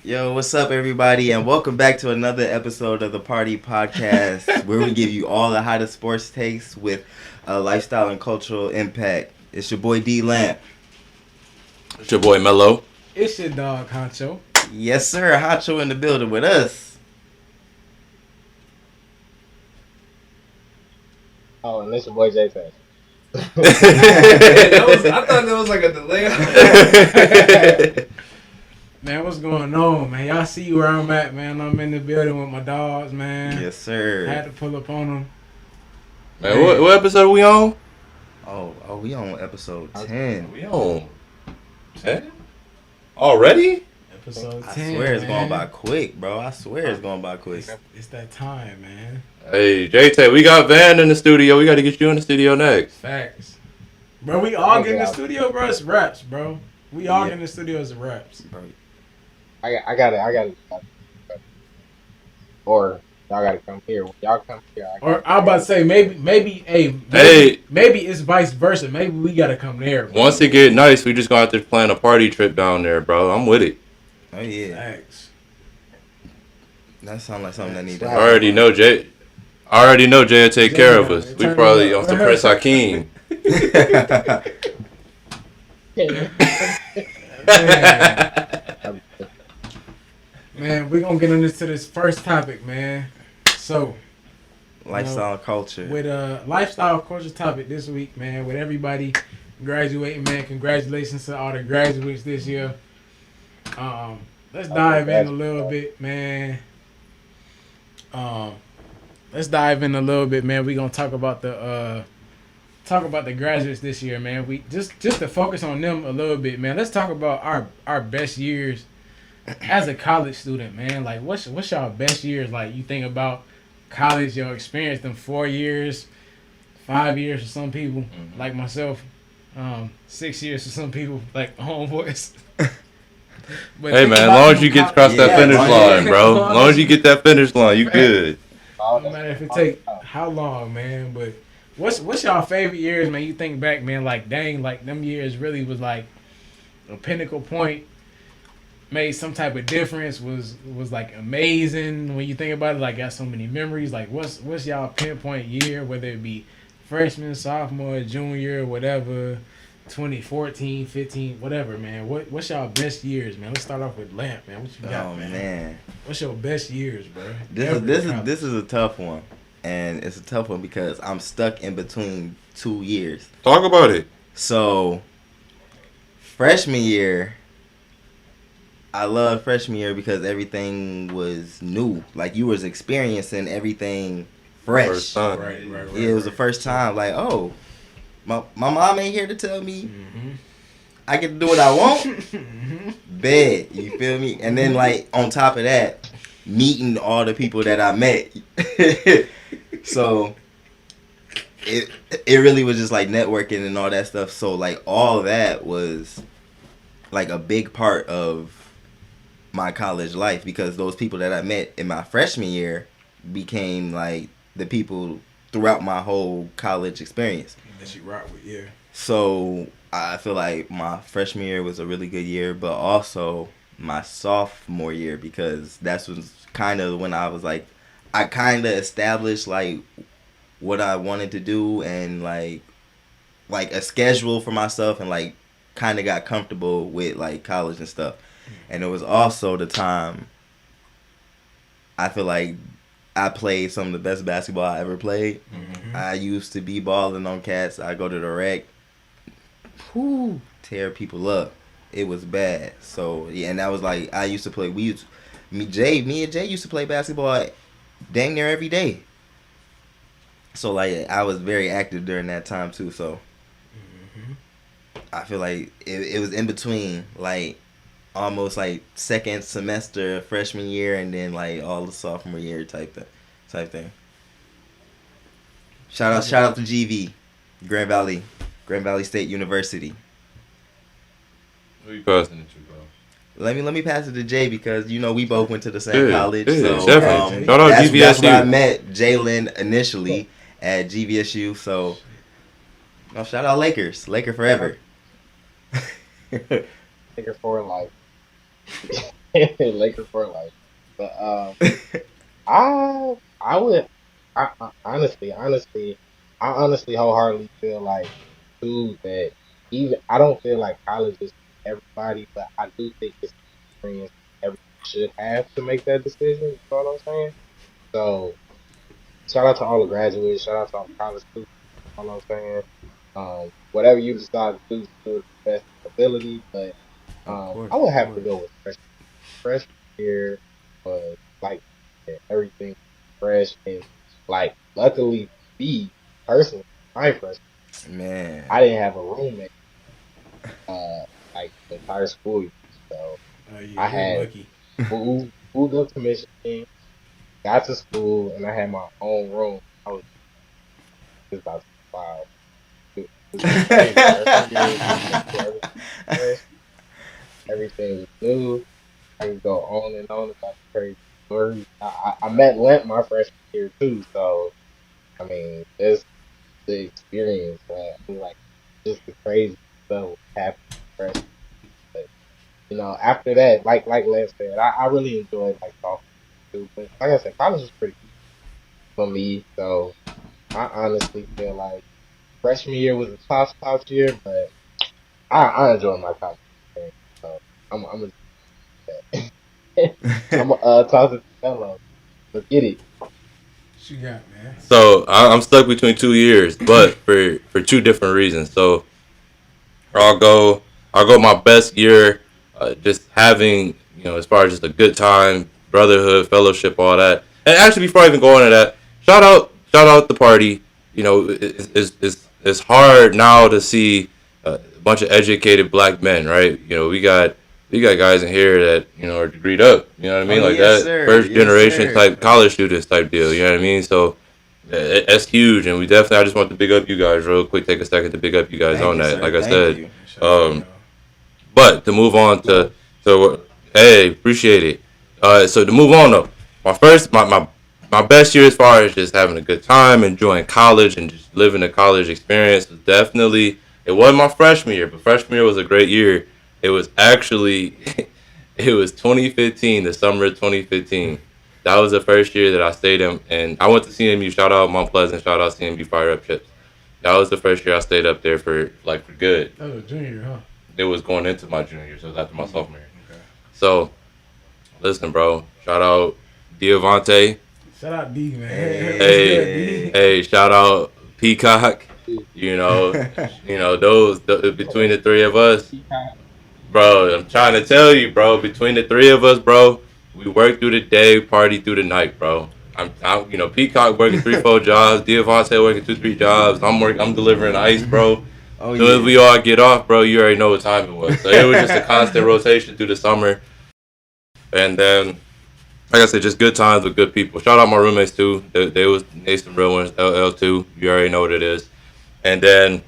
Yo, what's up, everybody, and welcome back to another episode of the Party Podcast, where we give you all the hottest sports takes with a lifestyle and cultural impact. It's your boy D Lamp. It's your boy Melo. It's your dog, Huncho. Yes, sir. Huncho in the building with us. Oh, and this your boy Jay-Tay. I thought there was like a delay. Man, what's going on, man? Y'all see where I'm at, man. I'm in the building with my dogs, man. Yes, sir. I had to pull up on them. Man, what episode are we on? Oh, we on episode 10. We on 10? Already? Episode 10. I swear it's man. going by quick, bro. I swear it's going by quick. It's that time, man. Hey, Jay-Tay, we got Van in the studio. We got to get you in the studio next. Facts. Bro, we all get in the studio, bro. It's reps, bro. We all get in the studio as reps. Bro. I got it. Or y'all gotta come here. When y'all come here, Or I was about to say maybe it's vice versa. Maybe we gotta come there. Bro. Once it get nice, we just gonna have to plan a party trip down there, bro. I'm with it. Oh, yeah. Facts. That sounds like something that needs to I happen. already know Jay will take care of us. We probably on some Prince Hakeem. Man, we're gonna get into this first topic, man. So, Lifestyle culture. with a lifestyle culture topic this week, man, with everybody graduating, man. Congratulations to all the graduates this year. Let's dive in a little bit, man. Let's dive in a little bit, man. We're gonna talk about the graduates this year, man. We just to focus on them a little bit, man. Let's talk about our best years as a college student, man. Like, what's y'all best years? Like, you think about college, your experience, them 4 years, 5 years for some people, like myself, 6 years for some people, like homeboys. But Hey, think man, as about long them as you get col- across that Yeah, finish man. line, bro. As long as you get that finish line, you good. No matter if it take how long, man. But what's y'all favorite years, man? You think back, man, like dang, like them years really was like a pinnacle point. Made some type of difference. Was like amazing when you think about it. Like got so many memories. Like what's y'all pinpoint year? Whether it be freshman, sophomore, junior, whatever. 2014, 15, whatever, man. What's y'all best years, man? Let's start off with Lamp, man. What you got, Oh, man? man. What's your best years, bro? This is a tough one, and it's a tough one because I'm stuck in between 2 years. Talk about it. So, freshman year, I love freshman year because everything was new. Like you was experiencing everything fresh. First time. Right. Yeah, it was the first time. Like, oh, my mom ain't here to tell me I get to do what I want. Bed, you feel me? And then like on top of that, meeting all the people that I met. So it really was just like networking and all that stuff. So like all that was like a big part of my college life because those people that I met in my freshman year became like the people throughout my whole college experience. That you rock with, yeah. So I feel like my freshman year was a really good year, but also my sophomore year because that's was kind of when I was like, I kind of established like what I wanted to do and like a schedule for myself and like kind of got comfortable with like college and stuff. And it was also the time I feel like I played some of the best basketball I ever played. I used to be balling on cats. I go to the rec. Tear people up. It was bad. So yeah, and that was like I used to play. Me and Jay used to play basketball dang near every day. So like I was very active during that time too. So I feel like it was in between like almost like second semester freshman year and then like all the sophomore year type thing. Shout out to GV, Grand Valley State University. Who you passing it to, bro? Let me pass it to Jay because you know we both went to the same college. Yeah, So definitely. Shout out that's GVSU. where I met Jalen initially at GVSU. So no, shout out Lakers, Laker forever. Figure for life. Laker for life. But I would I honestly wholeheartedly feel like too that even I don't feel like college is for everybody, but I do think it's an experience everyone should have to make that decision. You know what I'm saying? So shout out to all the graduates, shout out to all the college students. You know what I'm saying? Whatever you decide to do to the best ability, but Of course, I would of have to course. go with freshman year was like everything fresh and like luckily me personally my freshman Man. I didn't have a roommate uh like the entire school year. So Oh yeah, I you're had lucky. moved up to Michigan, got to school and I had my own room. I was just about to wow. It was just crazy. Freshman year was just everything fresh, everything was new. I could go on and on about the crazy stories. I met Lent my freshman year too, so I mean, just the experience, man. I mean, like, just the crazy stuff happened fresh. But after that, like Lance said, I really enjoyed like sophomore too. But like I said, college was pretty for me. So I honestly feel like freshman year was a top year, but I enjoyed my college experience. So I'm gonna I'm gonna toss it to Melo. Let's get it. What you got, man? So I'm stuck between 2 years, but for two different reasons. So I'll go I'll go my best year, just having as far as just a good time, brotherhood, fellowship, all that. And actually, before I even go into that, shout out the party. It's hard now to see a bunch of educated black men, right? We got guys in here that are degreed up. You know what I Oh mean? Like yes, that sir. first Yes, generation sir. type college students type deal. You know what I mean? So that's huge, and we definitely. I just want to big up you guys real quick. Take a second to big up you guys Thank on you, that. sir. Like I Thank said, you. Shout out to um, y'all. but to move on to so hey, appreciate it. So to move on though, my best year as far as just having a good time, enjoying college, and just living the college experience was definitely. It wasn't my freshman year, but freshman year was a great year. It was actually, it was 2015, the summer of 2015. That was the first year that I stayed in, and I went to CMU. Shout out Mount Pleasant. Shout out CMU Fire Up Chips. That was the first year I stayed up there for good. That was a junior, huh? It was going into my junior year, so it was after my sophomore year. Okay. So listen, bro. Shout out Diavante. Shout out D, man. What's good, Hey, D? Hey. hey, shout out Peacock. You know, between the three of us, bro. I'm trying to tell you, bro. Between the three of us, bro, we work through the day, party through the night, bro. Peacock working 3, 4 jobs, Diavante working 2, 3 jobs. I'm delivering ice, bro. Oh As soon as yeah. we all get off, bro, you already know what time it was. So it was just a constant rotation through the summer, and then like I said, just good times with good people. Shout out my roommates too. They some real ones. LL too. You already know what it is. And then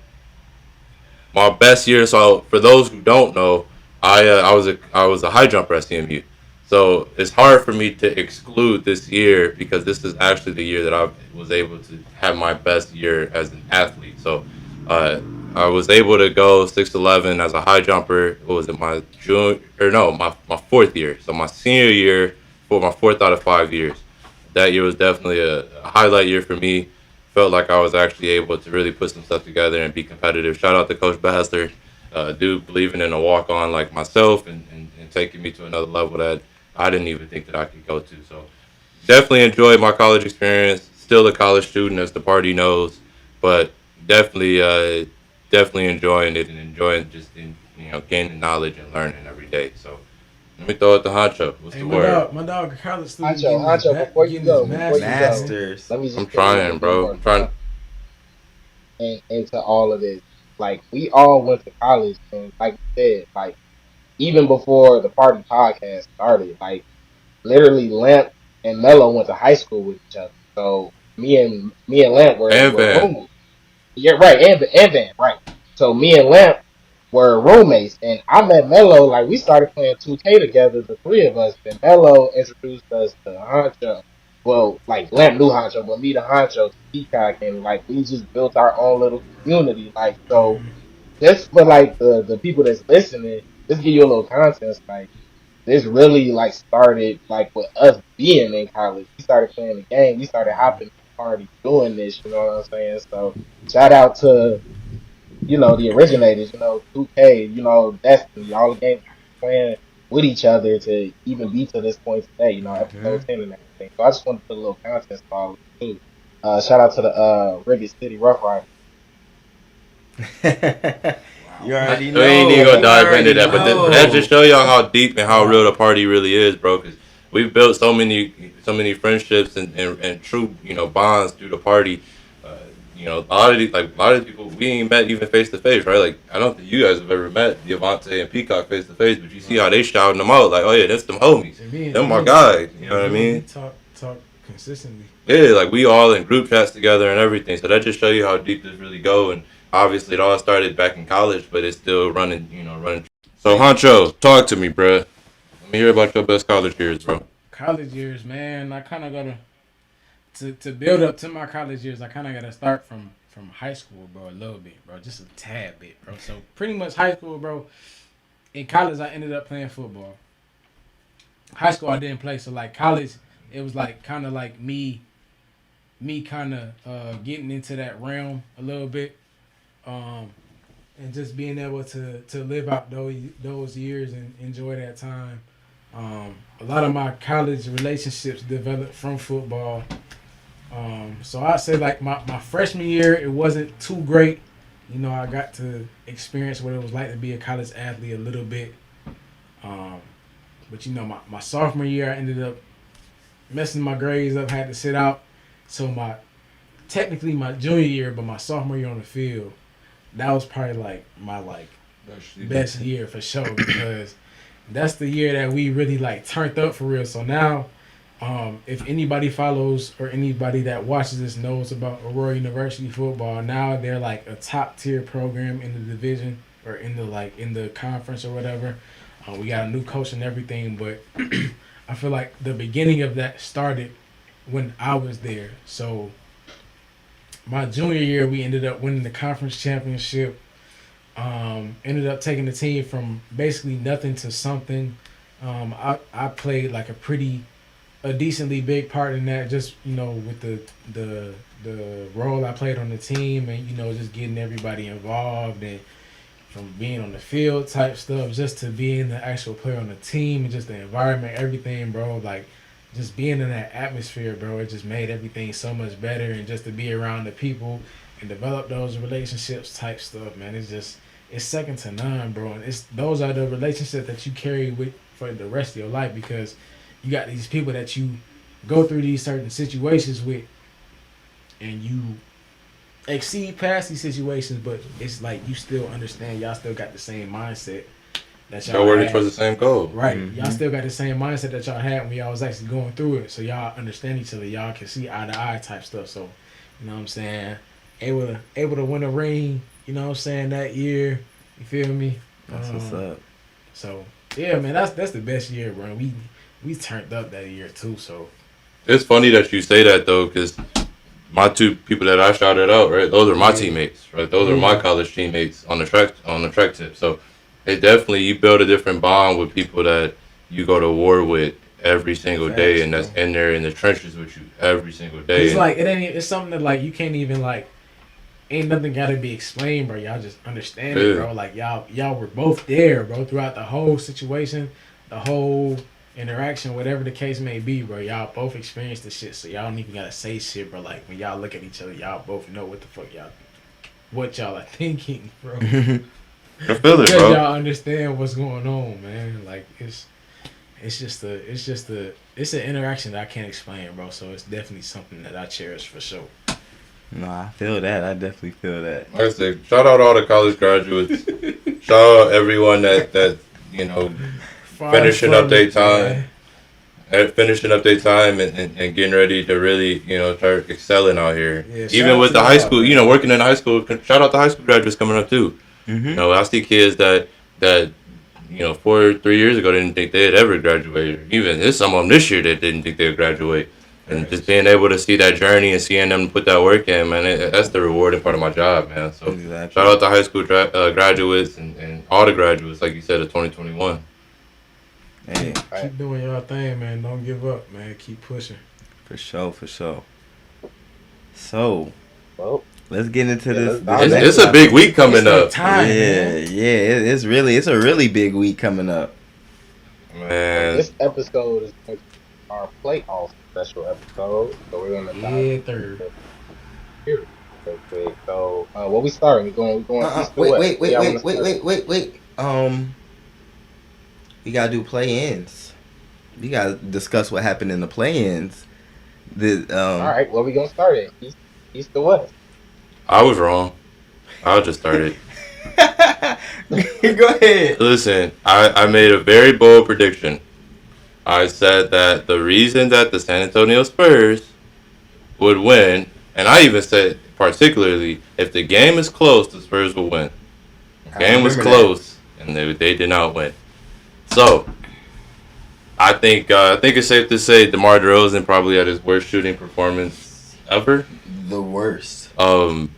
my best year. So for those who don't know, I was a high jumper at CMU. So it's hard for me to exclude this year because this is actually the year that I was able to have my best year as an athlete. So uh, I was able to go 6'11" as a high jumper. What was it, my June or no, my fourth year. So my senior year for my fourth out of 5 years. That year was definitely a highlight year for me. Felt like I was actually able to really put some stuff together and be competitive. Shout out to Coach Bassler, dude believing in a walk on like myself and taking me to another level that I didn't even think that I could go to. So definitely enjoyed my college experience. Still a college student, as the party knows, but definitely, definitely enjoying it and enjoying just gaining knowledge and learning every day. So let me throw it to Honcho. What's Hey, the word? my dog, a college student Honcho, getting his before you master's, go, man. Masters. let me I'm just put a little trying, bit bro. more I'm thought trying. into all of this. Like we all went to college, and like you said, like even before the party podcast started, like literally Lamp and Melo went to high school with each other. So me and Lamp were And were Van. roommates. Yeah, right, and Van, right. So me and Lamp were roommates, and I met Melo. Like we started playing 2K together, the three of us. Then Melo introduced us to Huncho. Well, like Lamp knew Huncho, but me to Huncho to Peacock, and like we just built our own little community. Like so, just for like the people that's listening, just give you a little context. Like this really like started like with us being in college. We started playing the game. We started hopping the party doing this. You know what I'm saying? So shout out to the originators. 2K. Destiny. All the games we playing with each other to even be to this point today. Episode 10 and everything. So I just wanted to put a little context on it too. Shout out to the Rivet City Rough Riders. You already We know. ain't even gonna dive into that, know. but that just show y'all how deep and how real the party really is, bro. Cause we've built so many friendships and true bonds through the party. A lot of these people we ain't met even face to face, right? Like I don't think you guys have ever met Devontae and Peacock face to face, but you see how they shouting them out, like, oh yeah, that's them homies, them my guys. You know what I mean? Talk consistently. Yeah, like we all in group chats together and everything. So that just show you how deep this really go. And obviously it all started back in college, but it's still running. So Huncho, talk to me, bro. Let me hear about your best college years, bro. College years, man. I kind of gotta to build up to my college years. I kind of gotta start from high school, bro. A little bit, bro. Just a tad bit, bro. So pretty much high school, bro. In college, I ended up playing football. High school, I didn't play. So like college, it was like kind of like me kind of getting into that realm a little bit, and just being able to live out those years and enjoy that time. A lot of my college relationships developed from football. So I'd say like my freshman year, it wasn't too great. I got to experience what it was like to be a college athlete a little bit. But my sophomore year, I ended up messing my grades up, had to sit out. So technically my junior year, but my sophomore year on the field, that was probably my best year for sure, because that's the year that we really turned up for real. So now, if anybody follows or anybody that watches this knows about Aurora University football, now they're a top tier program in the division or in the conference or whatever. We got a new coach and everything, but I feel like the beginning of that started when I was there. So my junior year, we ended up winning the conference championship. Ended up taking the team from basically nothing to something. I played a decently big part in that, just with the role I played on the team, and just getting everybody involved, and from being on the field type stuff just to being the actual player on the team and just the environment, everything, bro. Just being in that atmosphere, bro, it just made everything so much better. And just to be around the people and develop those relationships type stuff, man, it's second to none, bro. And those are the relationships that you carry with for the rest of your life, because you got these people that you go through these certain situations with, and you exceed past these situations, but it's you still understand, y'all still got the same mindset that y'all working had. towards the same goal. Right. Mm-hmm. Y'all still got the same mindset that y'all had when y'all was actually going through it. So y'all understand each other. Y'all can see eye to eye type stuff. So, you know what I'm saying? Able to win a ring, you know what I'm saying, that year. You feel me? That's what's up. So, yeah, man, that's the best year, bro. We turned up that year too, so. It's funny that you say that, though, because my two people that I shouted out, right? Those are my teammates, right? Those are my college teammates on the track tip. So it definitely, you build a different bond with people that you go to war with every single day, and that's in there in the trenches with you every single day. It's something that you can't even ain't nothing gotta be explained, bro. Y'all just understand it, bro. Y'all were both there, bro, throughout the whole situation, the whole interaction, whatever the case may be, bro. Y'all both experienced the shit, so y'all don't even gotta say shit, bro. When y'all look at each other, y'all both know what the fuck what y'all are thinking, bro. I feel it, Because bro. y'all understand what's going on, man. It's an interaction that I can't explain, bro. So it's definitely something that I cherish for sure. No, I feel that. I definitely feel that. Like I said, shout out all the college graduates. Shout out everyone that finishing up their time. Finishing up their time and getting ready to really, start excelling out here. Yeah, even with the high school, working in high school, shout out to high school graduates coming up too. Mm-hmm. I see kids that 4 or 3 years ago didn't think they'd ever graduate. Even there's some of them this year that didn't think they'd graduate. And just being able to see that journey and seeing them put that work in, man, that's the rewarding part of my job, man. So Exactly. shout out to high school graduates and all the graduates, like you said, of 2021. Hey, Keep doing your thing, man. Don't give up, man. Keep pushing. for sure, for sure. So Well, let's get into yeah, this. let's This dive next It's a topic. big week coming It's that up, time, man. It's a really big week coming up. So man. this episode is going to be our playoff special episode. So we're going to dive Yeah, into third. the series real quick. So what we starting? We going east or Wait, west? wait, Where wait, y'all want wait, to wait, start? wait, wait, wait. We gotta do play-ins. We gotta discuss what happened in the play-ins. The All right, where we gonna start at? East or west? I was wrong. I'll just start it. Go ahead. Listen, I made a very bold prediction. I said that the reason that the San Antonio Spurs would win, and I even said particularly if the game is close, the Spurs will win. The I game was remember that. close, and they did not win. So I think it's safe to say DeMar DeRozan probably had his worst shooting performance ever. The worst. So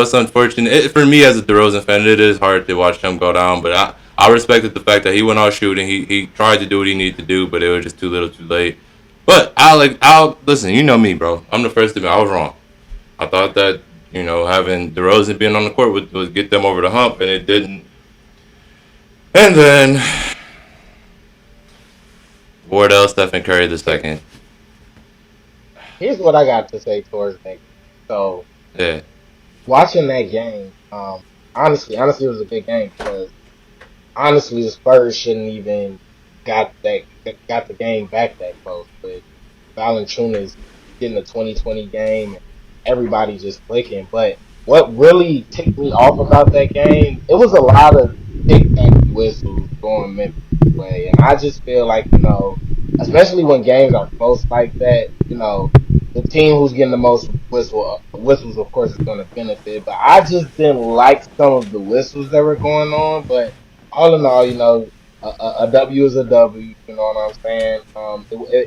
it's unfortunate for me as a DeRozan fan. It is hard to watch him go down, but I respected the fact that he went out shooting. He tried to do what he needed to do, but it was just too little, too late. But I'll listen. You know me, bro. I'm the first to admit I was wrong. I thought that having DeRozan being on the court would get them over the hump, and it didn't. And then Wardell, Stephen Curry the second. Here's what I got to say towards that. So Yeah. watching that game, honestly, it was a big game because honestly, the Spurs shouldn't even got the game back that close. But Valanciunas getting the 2020 game, and everybody just clicking. But what really ticked me off about that game, it was a lot of tic-tac whistles going Memphis way, and I just feel like especially when games are close like that, the team who's getting the most whistles, of course, is going to benefit. But I just didn't like some of the whistles that were going on. But all in all, a W is a W. You know what I'm saying?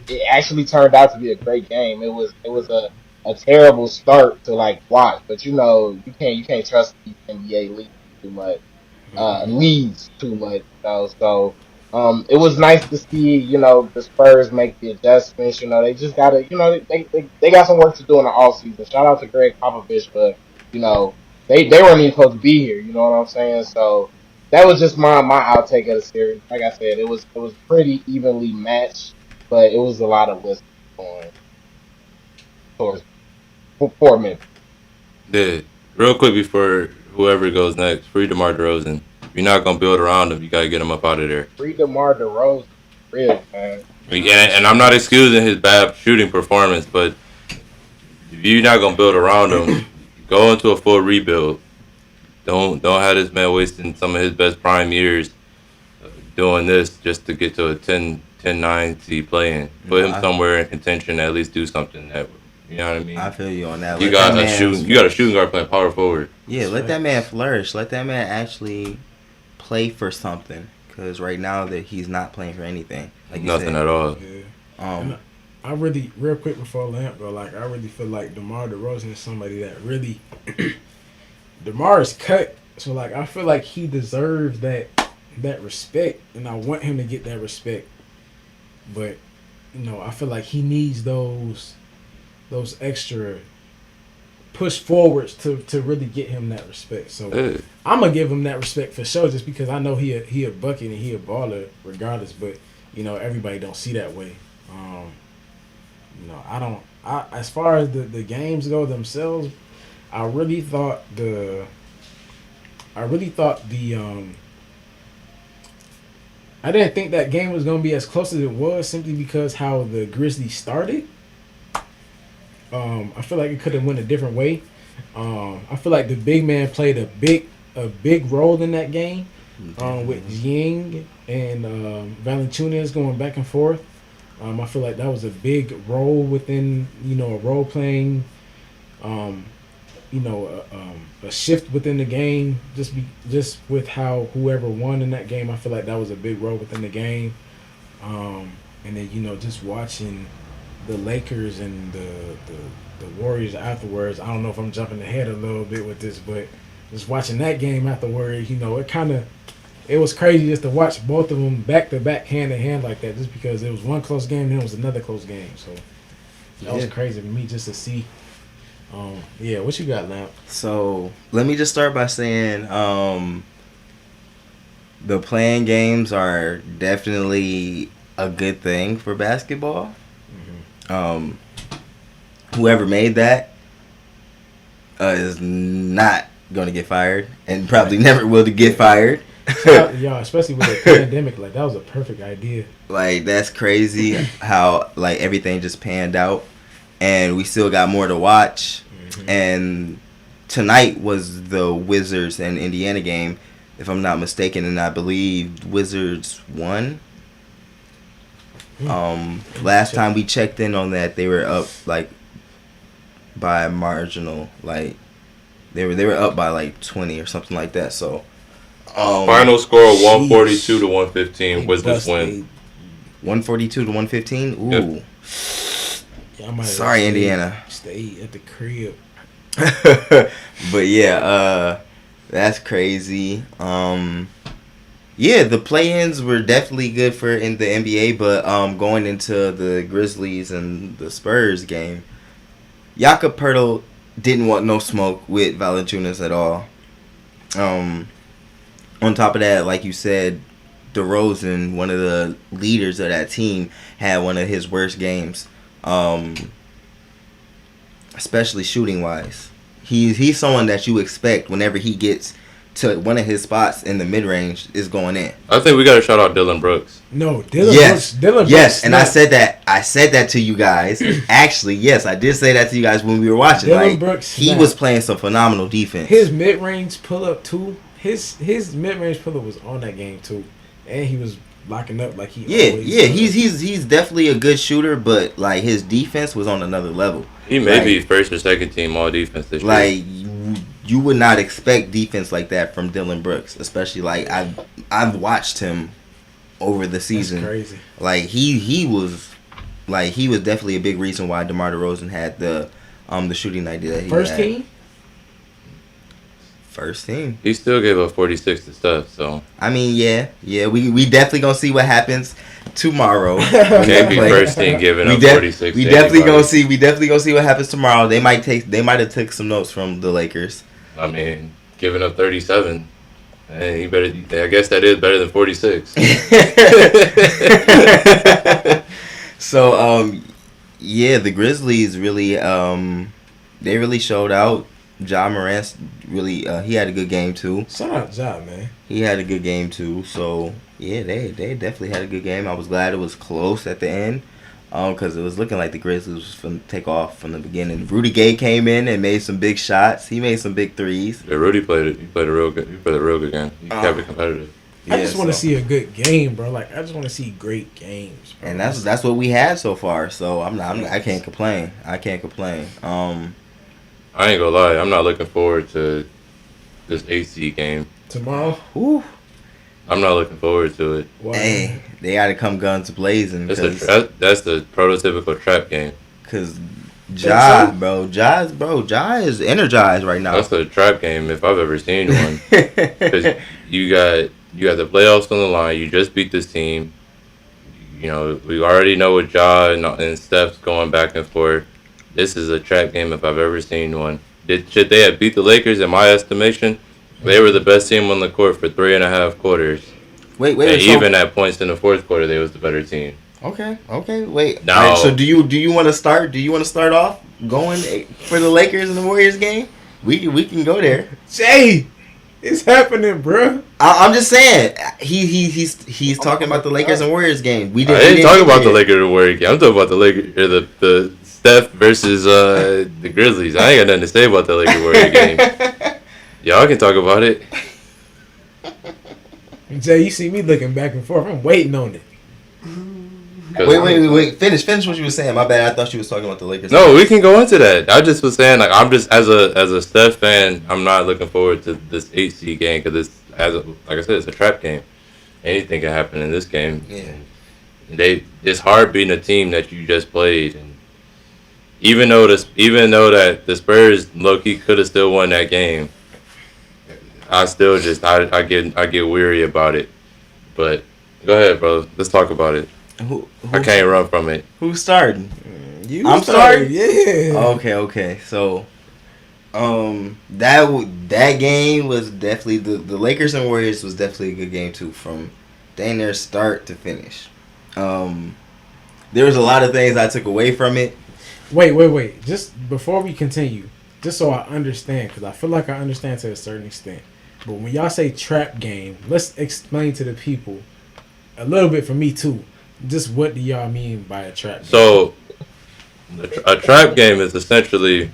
It actually turned out to be a great game. It was a terrible start to like watch, but you can't trust these NBA leagues too much. Leads too much. So it was nice to see the Spurs make the adjustments. They just gotta they got some work to do in the off season. Shout out to Greg Popovich, but they weren't even supposed to be here. You know what I'm saying? So that was just my outtake of the series. Like I said, it was pretty evenly matched, but it was a lot of whistles going towards for Memphis. Yeah. Real quick before whoever goes next, free DeMar DeRozan. If you're not gonna build around him, you gotta get him up out of there. Free DeMar DeRozan, real man. And I'm not excusing his bad shooting performance, but if you're not gonna build around him, go into a full rebuild. Don't have this man wasting some of his best prime years doing this just to get to a 10-9 seed play-in. Put him somewhere in contention, at least do something that you know what I mean. I feel you on that. You got a shooting guard playing power forward. Yeah, let that man flourish. Let that man actually play for something. Because right now that he's not playing for anything. Like you Nothing said. at all. Yeah. I really, real quick before Lamp go, I really feel like DeMar DeRozan is somebody that really DeMar is cut, so I feel like he deserves that respect, and I want him to get that respect. But I feel like he needs those extra push forwards to really get him that respect. So I'm gonna give him that respect for sure, just because I know he a bucket and he a baller regardless. But everybody don't see that way. As far as the games go themselves, I really thought the I didn't think that game was gonna be as close as it was, simply because how the Grizzlies started. I feel like it could have went a different way. I feel like the big man played a big role in that game, with Ying and Valanciunas going back and forth. I feel like that was a big role within a role playing, a shift within the game. Just with how whoever won in that game, I feel like that was a big role within the game. And then just watching the Lakers and the Warriors afterwards. I don't know if I'm jumping ahead a little bit with this, but just watching that game afterwards, it kind of it was crazy just to watch both of them back to back, hand in hand like that. Just because it was one close game, then it was another close game. So that was crazy for me just to see. Yeah, what you got, Lamp? So let me just start by saying the playing games are definitely a good thing for basketball. Mm-hmm. Whoever made that is not going to get fired and probably never will to get fired. Yeah, especially with the pandemic, like that was a perfect idea. Like that's crazy how like everything just panned out, and we still got more to watch. Mm-hmm. And tonight was the Wizards and Indiana game, if I'm not mistaken, and I believe Wizards won. Last time we checked in on that, they were up like by a marginal, like they were up by like 20 or something like that. So final score 142 to 115 was this win. 142 to 115. Ooh. Yep. Yeah, sorry, Indiana. Stay at the crib. But yeah, that's crazy. Yeah, the play-ins were definitely good for in the NBA, but going into the Grizzlies and the Spurs game, Jakob Poeltl didn't want no smoke with Valanciunas at all. On top of that, like you said, DeRozan, one of the leaders of that team, had one of his worst games, especially shooting-wise. He's someone that you expect whenever he gets to one of his spots in the mid-range is going in. I think we got to shout out Dylan Brooks. No, Dylan Brooks. Yes, and I said that to you guys. Actually, yes, I did say that to you guys when we were watching. Dylan Brooks, he was playing some phenomenal defense. His mid-range pull-up too. His mid-range pull-up was on that game too, and he was locking up like he. Yeah. He's definitely a good shooter, but like his defense was on another level. He may be first or second team all defense this year. Like you would not expect defense like that from Dylan Brooks, especially like I've watched him over the season. That's crazy. Like he was definitely a big reason why DeMar DeRozan had the shooting idea that he First had. team. First team. He still gave up 46 to Steph, so. I mean, yeah. We definitely gonna see what happens tomorrow. Can't be first team giving up 46. We definitely gonna see what happens tomorrow. They might have took some notes from the Lakers. I mean, giving up 37. Hey, you better. I guess that is better than 46. So, yeah, the Grizzlies really, they really showed out. Ja Morant really, he had a good game too. Shout out Ja, man. He had a good game too. So yeah, they definitely had a good game. I was glad it was close at the end, because it was looking like the Grizzlies was going to take off from the beginning. Rudy Gay came in and made some big shots. He made some big threes. Yeah, Rudy played it. He played a real good game. He kept it competitive. I just want to see a good game, bro. Like I just want to see great games, bro. And that's what we had so far. So I can't complain. I ain't gonna lie, I'm not looking forward to this AC game tomorrow. Ooh. I'm not looking forward to it. Wow. Hey, they got to come guns blazing. That's the prototypical trap game. Cause Ja is energized right now. That's a trap game if I've ever seen one. Because you got the playoffs on the line. You just beat this team. You know, we already know what Ja and Steph's going back and forth. This is a trap game if I've ever seen one. Should they have beat the Lakers? In my estimation, they were the best team on the court for 3.5 quarters. Wait. And even at points in the fourth quarter, they was the better team. Okay. Wait. Now, all right, so do you want to start? Do you want to start off going for the Lakers and the Warriors game? We can go there. Jay, it's happening, bro. I'm just saying he's talking about the Lakers and Warriors game. I didn't talk about the Lakers and Warriors game. I'm talking about the Lakers or the Steph versus the Grizzlies. I ain't got nothing to say about the Lakers Warriors game. Y'all can talk about it. Jay, you see me looking back and forth. I'm waiting on it. Wait. Finish what you were saying. My bad. I thought you was talking about the Lakers. No, we can go into that. I just was saying, like, I'm just as a Steph fan, I'm not looking forward to this 8 game because like I said, it's a trap game. Anything can happen in this game. Yeah. It's hard beating a team that you just played, and even though that the Spurs low key could have still won that game, I still just I get weary about it. But go ahead, bro. Let's talk about it. I can't run from it. Who's starting? I'm starting. Yeah. Okay. So, that game was definitely the Lakers and Warriors was definitely a good game too, from dang near start to finish. There was a lot of things I took away from it. Wait. Just before we continue, just so I understand, because I feel like I understand to a certain extent. But when y'all say trap game, let's explain to the people a little bit for me too. Just what do y'all mean by a trap game? So, a trap game is essentially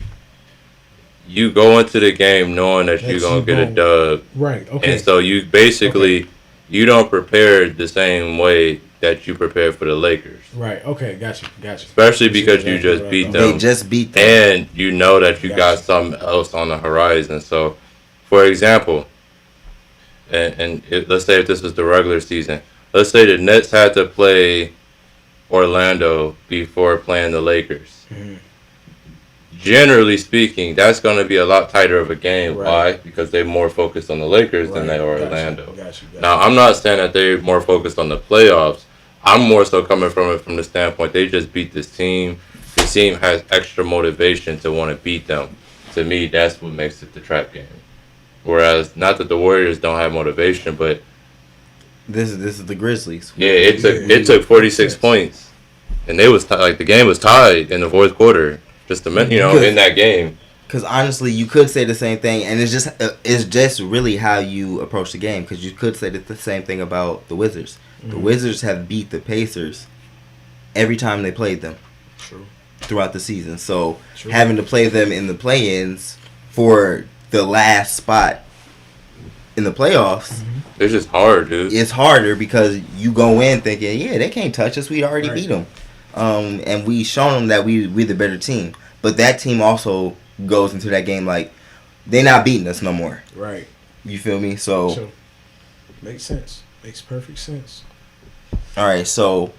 you go into the game knowing that you're going to get a dub. Right, okay. And so you basically, you don't prepare the same way that you prepare for the Lakers. Right, okay, gotcha. Especially because you just beat them. They just beat them. And you know that you got something else on the horizon. So, for example, let's say if this was the regular season, let's say the Nets had to play Orlando before playing the Lakers. Mm-hmm. Generally speaking, that's going to be a lot tighter of a game. Right. Why? Because they're more focused on the Lakers than they are Orlando. Gotcha. Now, I'm not saying that they're more focused on the playoffs. I'm more so coming from it from the standpoint they just beat this team. This team has extra motivation to want to beat them. To me, that's what makes it the trap game. Whereas, not that the Warriors don't have motivation, but this is the Grizzlies. Yeah, it took 46 points, and they was the game was tied in the fourth quarter. Just a minute, in that game. Because honestly, you could say the same thing, and it's just really how you approach the game. Because you could say the same thing about the Wizards. Mm-hmm. The Wizards have beat the Pacers every time they played them. True. Throughout the season, so having to play them in the play-ins for the last spot in the playoffs, it's just hard, dude. It's harder because you go in thinking, yeah, they can't touch us. We already beat them, and we shown them that we're the better team. But that team also goes into that game like they're not beating us no more. Right. You feel me? So makes sense. Makes perfect sense. All right, so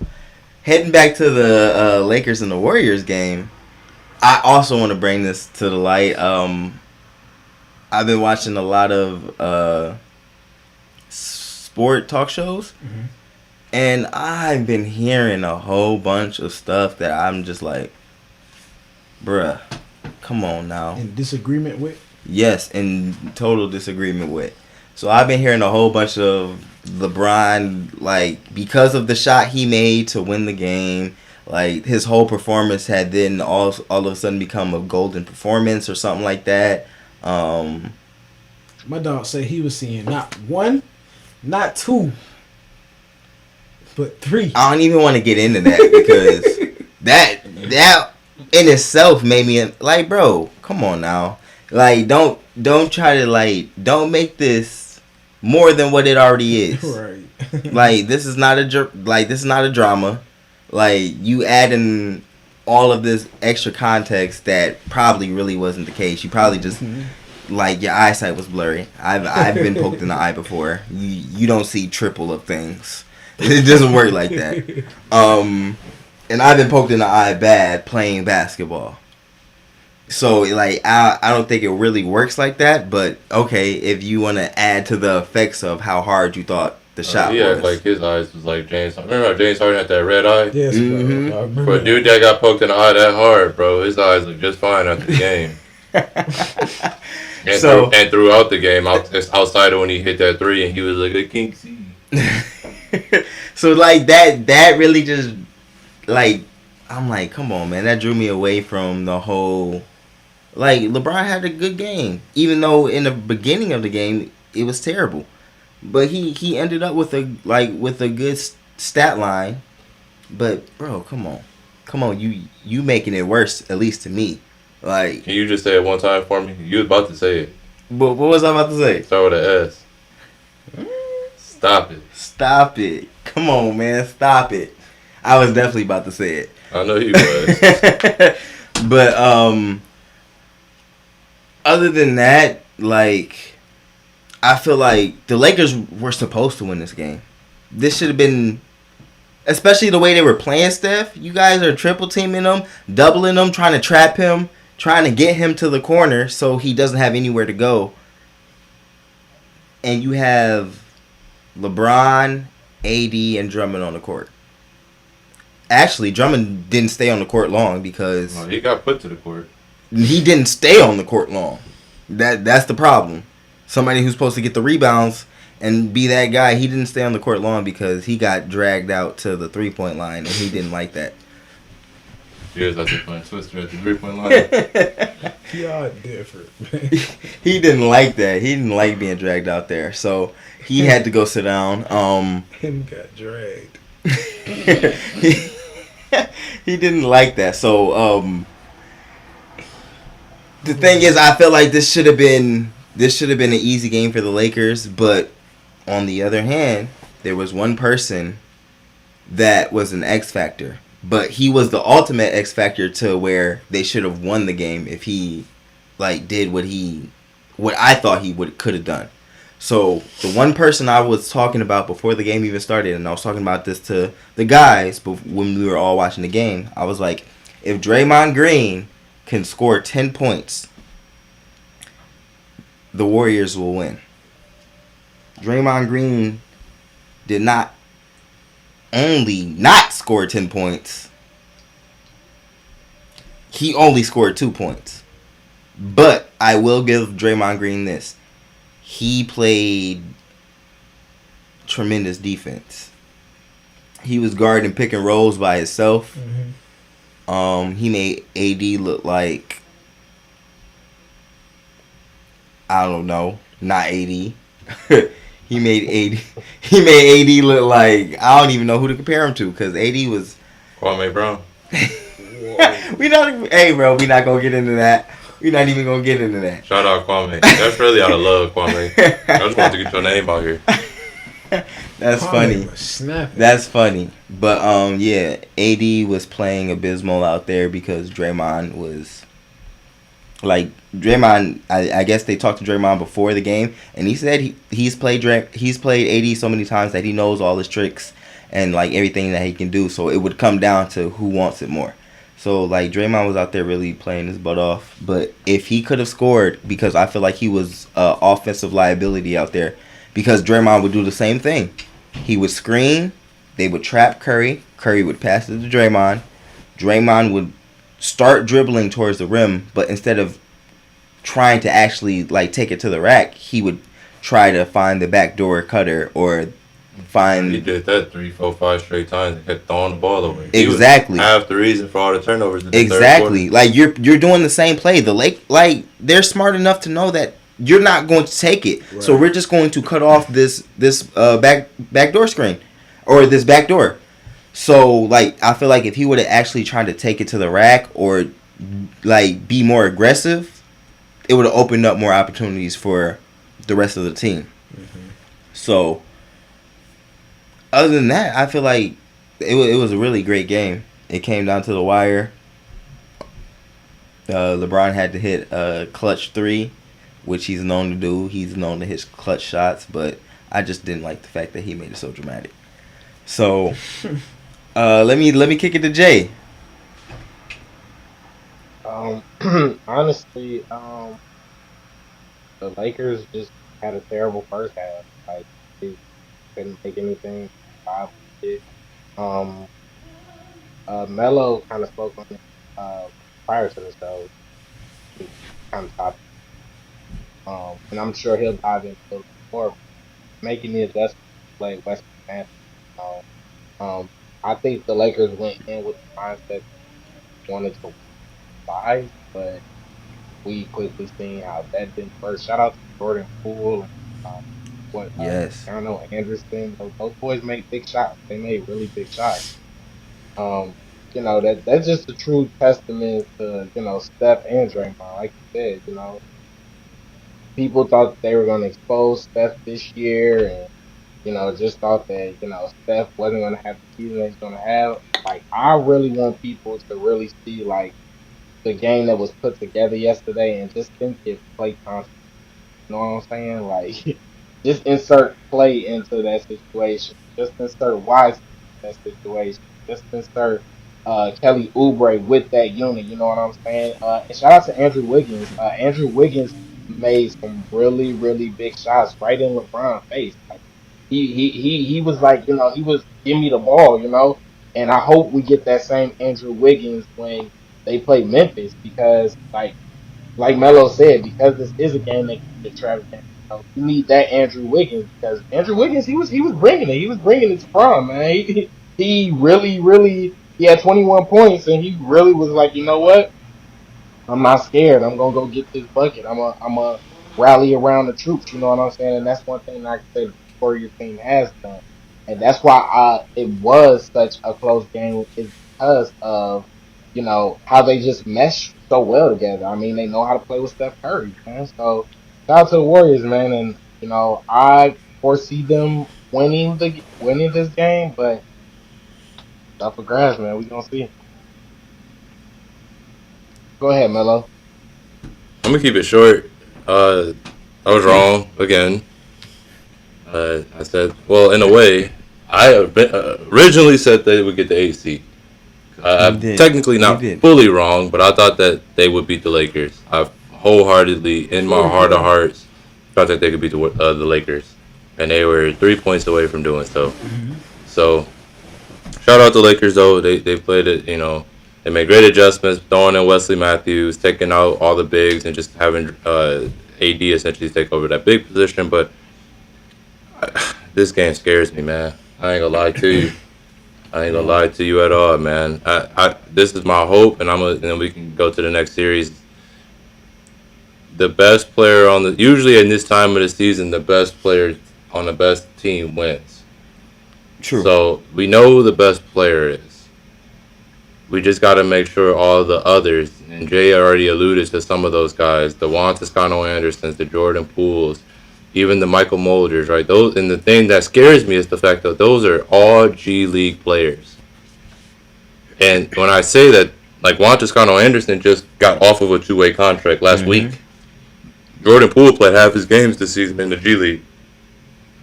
heading back to the Lakers and the Warriors game, I also want to bring this to the light. I've been watching a lot of sport talk shows, and I've been hearing a whole bunch of stuff that I'm just like, bruh, come on now. In disagreement with? Yes, in total disagreement with. So I've been hearing a whole bunch of LeBron, like, because of the shot he made to win the game, like, his whole performance had then all of a sudden become a golden performance or something like that. My dog said he was seeing not one, not two, but three. I don't even want to get into that because that in itself made me like, bro, come on now. Like, don't try to, like, don't make this more than what it already is. Right. Like, this is not a drama. Like, you add in all of this extra context that probably really wasn't the case. You probably just like your eyesight was blurry. I've been poked in the eye before. You don't see triple of things. It doesn't work like that. And I've been poked in the eye bad playing basketball. So, like, I don't think it really works like that, but okay, if you want to add to the effects of how hard you thought the shot was. Yeah, like his eyes was like James Harden. Remember how James Harden had that red eye? Yes, For a dude that got poked in the eye that hard, bro, his eyes look just fine after the game. And throughout the game, outside of when he hit that three, and he was like, I can't see. So, like, that really just, like, I'm like, come on, man. That drew me away from the whole... Like, LeBron had a good game. Even though in the beginning of the game, it was terrible. But he ended up with a good stat line. But, bro, come on. Come on, you making it worse, at least to me. Like... Can you just say it one time for me? You was about to say it. But what was I about to say? Start with an S. Stop it. Stop it. Come on, man. Stop it. I was definitely about to say it. I know you was. But other than that, like, I feel like the Lakers were supposed to win this game. This should have been, especially the way they were playing Steph. You guys are triple teaming him, doubling him, trying to trap him, trying to get him to the corner so he doesn't have anywhere to go. and you have LeBron, AD, and Drummond on the court. Actually, Drummond didn't stay on the court long because Well, he got put to the court. he didn't stay on the court long. That's the problem. Somebody who's supposed to get the rebounds and be that guy, he didn't stay on the court long because he got dragged out to the 3-point line, and he didn't like that. Years after playing Twister at the 3-point line. Y'all different. He didn't like that. He didn't like being dragged out there, so he had to go sit down. Him got dragged. He didn't like that. So the thing is, I feel like this should have been an easy game for the Lakers, but on the other hand, there was one person that was an X factor, but he was the ultimate X factor to where they should have won the game if he did what I thought he could have done. So the one person I was talking about before the game even started, and I was talking about this to the guys when we were all watching the game, I was like, if Draymond Green can score 10 points, the Warriors will win. Draymond Green did not only not score 10 points, he only scored 2 points. But I will give Draymond Green this. He played tremendous defense. He was guarding pick and rolls by himself. Mm-hmm. He made AD look like, I don't know, not AD. He made AD look like, I don't even know who to compare him to, because AD was Kwame Brown. we not gonna get into that. We're not even gonna get into that. Shout out Kwame. That's really out of love, Kwame. I just wanted to get your name out here. That's funny. That's funny. But yeah, AD was playing abysmal out there because Draymond was I guess they talked to Draymond before the game, and he said he's played AD so many times that he knows all his tricks and everything that he can do. So it would come down to who wants it more. So Draymond was out there really playing his butt off. But if he could have scored, because I feel like he was offensive liability out there, because Draymond would do the same thing. He would screen, they would trap Curry, Curry would pass it to Draymond, Draymond would start dribbling towards the rim, but instead of trying to actually take it to the rack, he would try to find the backdoor cutter or find. He did that 3, 4, 5 straight times and kept throwing the ball away. Exactly. Half the reason for all the turnovers in the exactly. third quarter. You're doing the same play. The they're smart enough to know that you're not going to take it, right. So we're just going to cut off this backdoor screen or this backdoor. So I feel like if he would have actually tried to take it to the rack or be more aggressive, it would have opened up more opportunities for the rest of the team. Mm-hmm. So other than that, I feel like it was a really great game. It came down to the wire. LeBron had to hit a clutch 3, which he's known to do. He's known to hit clutch shots, but I just didn't like the fact that he made it so dramatic. So let me kick it to Jay. Honestly, the Lakers just had a terrible first half. They couldn't make anything. Melo kind of spoke on it prior to the show. Kind of topic. And I'm sure he'll dive into a little more, making the adjustment to play Western Conference. I think the Lakers went in with the mindset they wanted to buy, but we quickly seen how that didn't work. Shout out to Jordan Poole and yes, I know Anderson. Those boys make big shots. They made really big shots. That's just a true testament to Steph and Draymond. Like you said, people thought they were going to expose Steph this year, and just thought that Steph wasn't going to have the season that he's going to have. I really want people to really see the game that was put together yesterday, and just think if Klay Thompson. You know what I'm saying? Just insert Klay into that situation. Just insert Wise in that situation. Just insert Kelly Oubre with that unit. You know what I'm saying? And shout out to Andrew Wiggins. Andrew Wiggins made some really, really big shots right in LeBron's face. Like he was like, he was give me the ball, and I hope we get that same Andrew Wiggins when they play Memphis because like Melo said, because this is a game that can be extravagant. You need that Andrew Wiggins because Andrew Wiggins he was bringing it. He was bringing it to prom, man. He really, really he had 21 points and he really was like, you know what? I'm not scared. I'm gonna go get this bucket. I'm a rally around the troops. You know what I'm saying? And that's one thing that I can say the Warrior team has done, and that's why it was such a close game is because of how they just mesh so well together. I mean, they know how to play with Steph Curry, man. So shout out to the Warriors, man. And I foresee them winning this game, but up for grabs, man. We gonna see. Go ahead, Melo. I'm gonna keep it short. I was wrong again. I said, well, in a way, I originally said they would get the 8th seed. I'm technically You not did. fully wrong, but I thought that they would beat the Lakers. I wholeheartedly, in my heart of hearts, thought that they could beat the Lakers, and they were 3 points away from doing so. So, shout out to Lakers though. They played it. They made great adjustments, throwing in Wesley Matthews, taking out all the bigs, and just having AD essentially take over that big position. But this game scares me, man. I ain't gonna lie to you. I ain't gonna lie to you at all, man. This is my hope, and then we can go to the next series. The best player usually in this time of the season, the best player on the best team wins. True. So we know who the best player is. We just got to make sure all the others, and Jay already alluded to some of those guys, the Juan Toscano Andersons, the Jordan Pooles, even the Michael Molders, right? Those, and the thing that scares me is the fact that those are all G League players. And when I say that, like Juan Toscano Anderson just got off of a 2-way contract last week. Jordan Poole played half his games this season in the G League.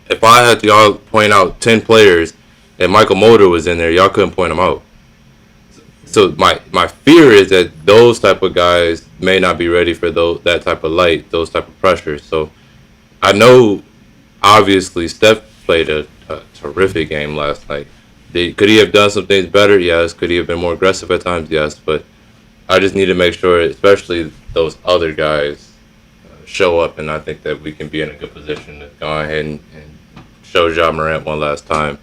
If I had to y'all point out 10 players and Michael Mulder was in there, y'all couldn't point them out. So my fear is that those type of guys may not be ready for that type of light, those type of pressures. So I know, obviously, Steph played a terrific game last night. Could he have done some things better? Yes. Could he have been more aggressive at times? Yes. But I just need to make sure, especially those other guys, show up, and I think that we can be in a good position to go ahead and show Ja Morant one last time,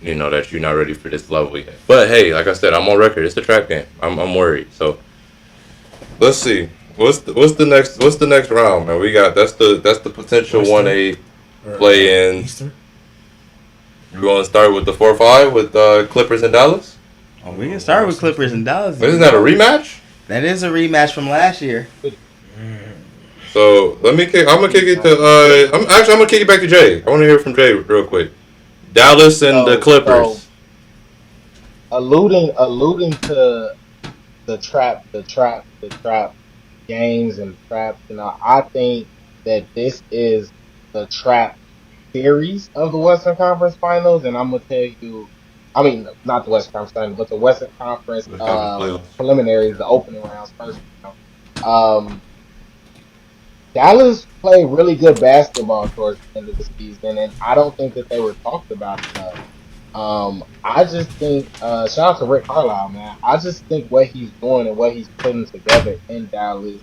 that you're not ready for this level yet. But hey, like I said, I'm on record. It's a trap game. I'm worried. So let's see. What's the next round, man? We got that's the potential 1-8 play in. You want to start with the 4-5 with Clippers and Dallas? Oh, we can start with Clippers and Dallas. Isn't that a rematch? That is a rematch from last year. So I'm gonna kick it to. I'm gonna kick it back to Jay. I want to hear from Jay real quick. Dallas and the Clippers. So alluding to the trap games and traps. I think that this is the trap series of the Western Conference Finals, and I'm gonna tell you. I mean, not the Western Conference Finals, but the Western Conference preliminaries, the opening rounds first. Dallas played really good basketball towards the end of the season, and I don't think that they were talked about enough. I just think, shout out to Rick Carlisle, man. I just think what he's doing and what he's putting together in Dallas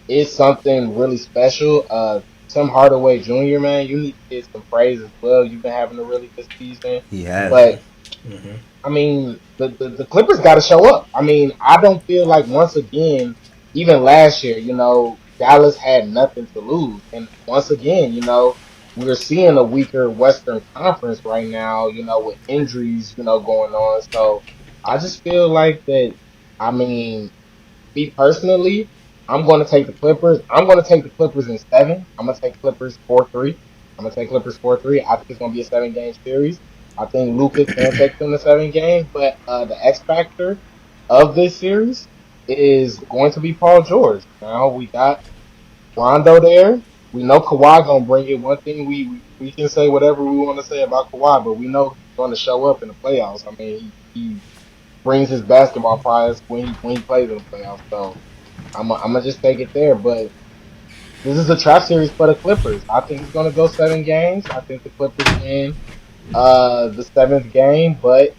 is something really special. Tim Hardaway Jr., man, you need to get some praise as well. You've been having a really good season. He has. But, I mean, the Clippers got to show up. I mean, I don't feel like, once again, even last year, Dallas had nothing to lose. And once again, we're seeing a weaker Western Conference right now, with injuries, going on. So I just feel like that, I mean, me personally, I'm going to take the Clippers. I'm going to take the Clippers in 7. I'm going to take Clippers 4-3. I'm going to take Clippers 4-3. I think it's going to be a 7-game series. I think Luka can take them to 7 games. But the X factor of this series is going to be Paul George. Now we got Rondo there. We know Kawhi gonna bring it. One thing we can say whatever we want to say about Kawhi, but we know he's going to show up in the playoffs. I mean, he brings his basketball prowess when he plays in the playoffs. So I'm gonna just take it there. But this is a trap series for the Clippers. I think it's gonna go 7 games. I think the Clippers win the seventh game, but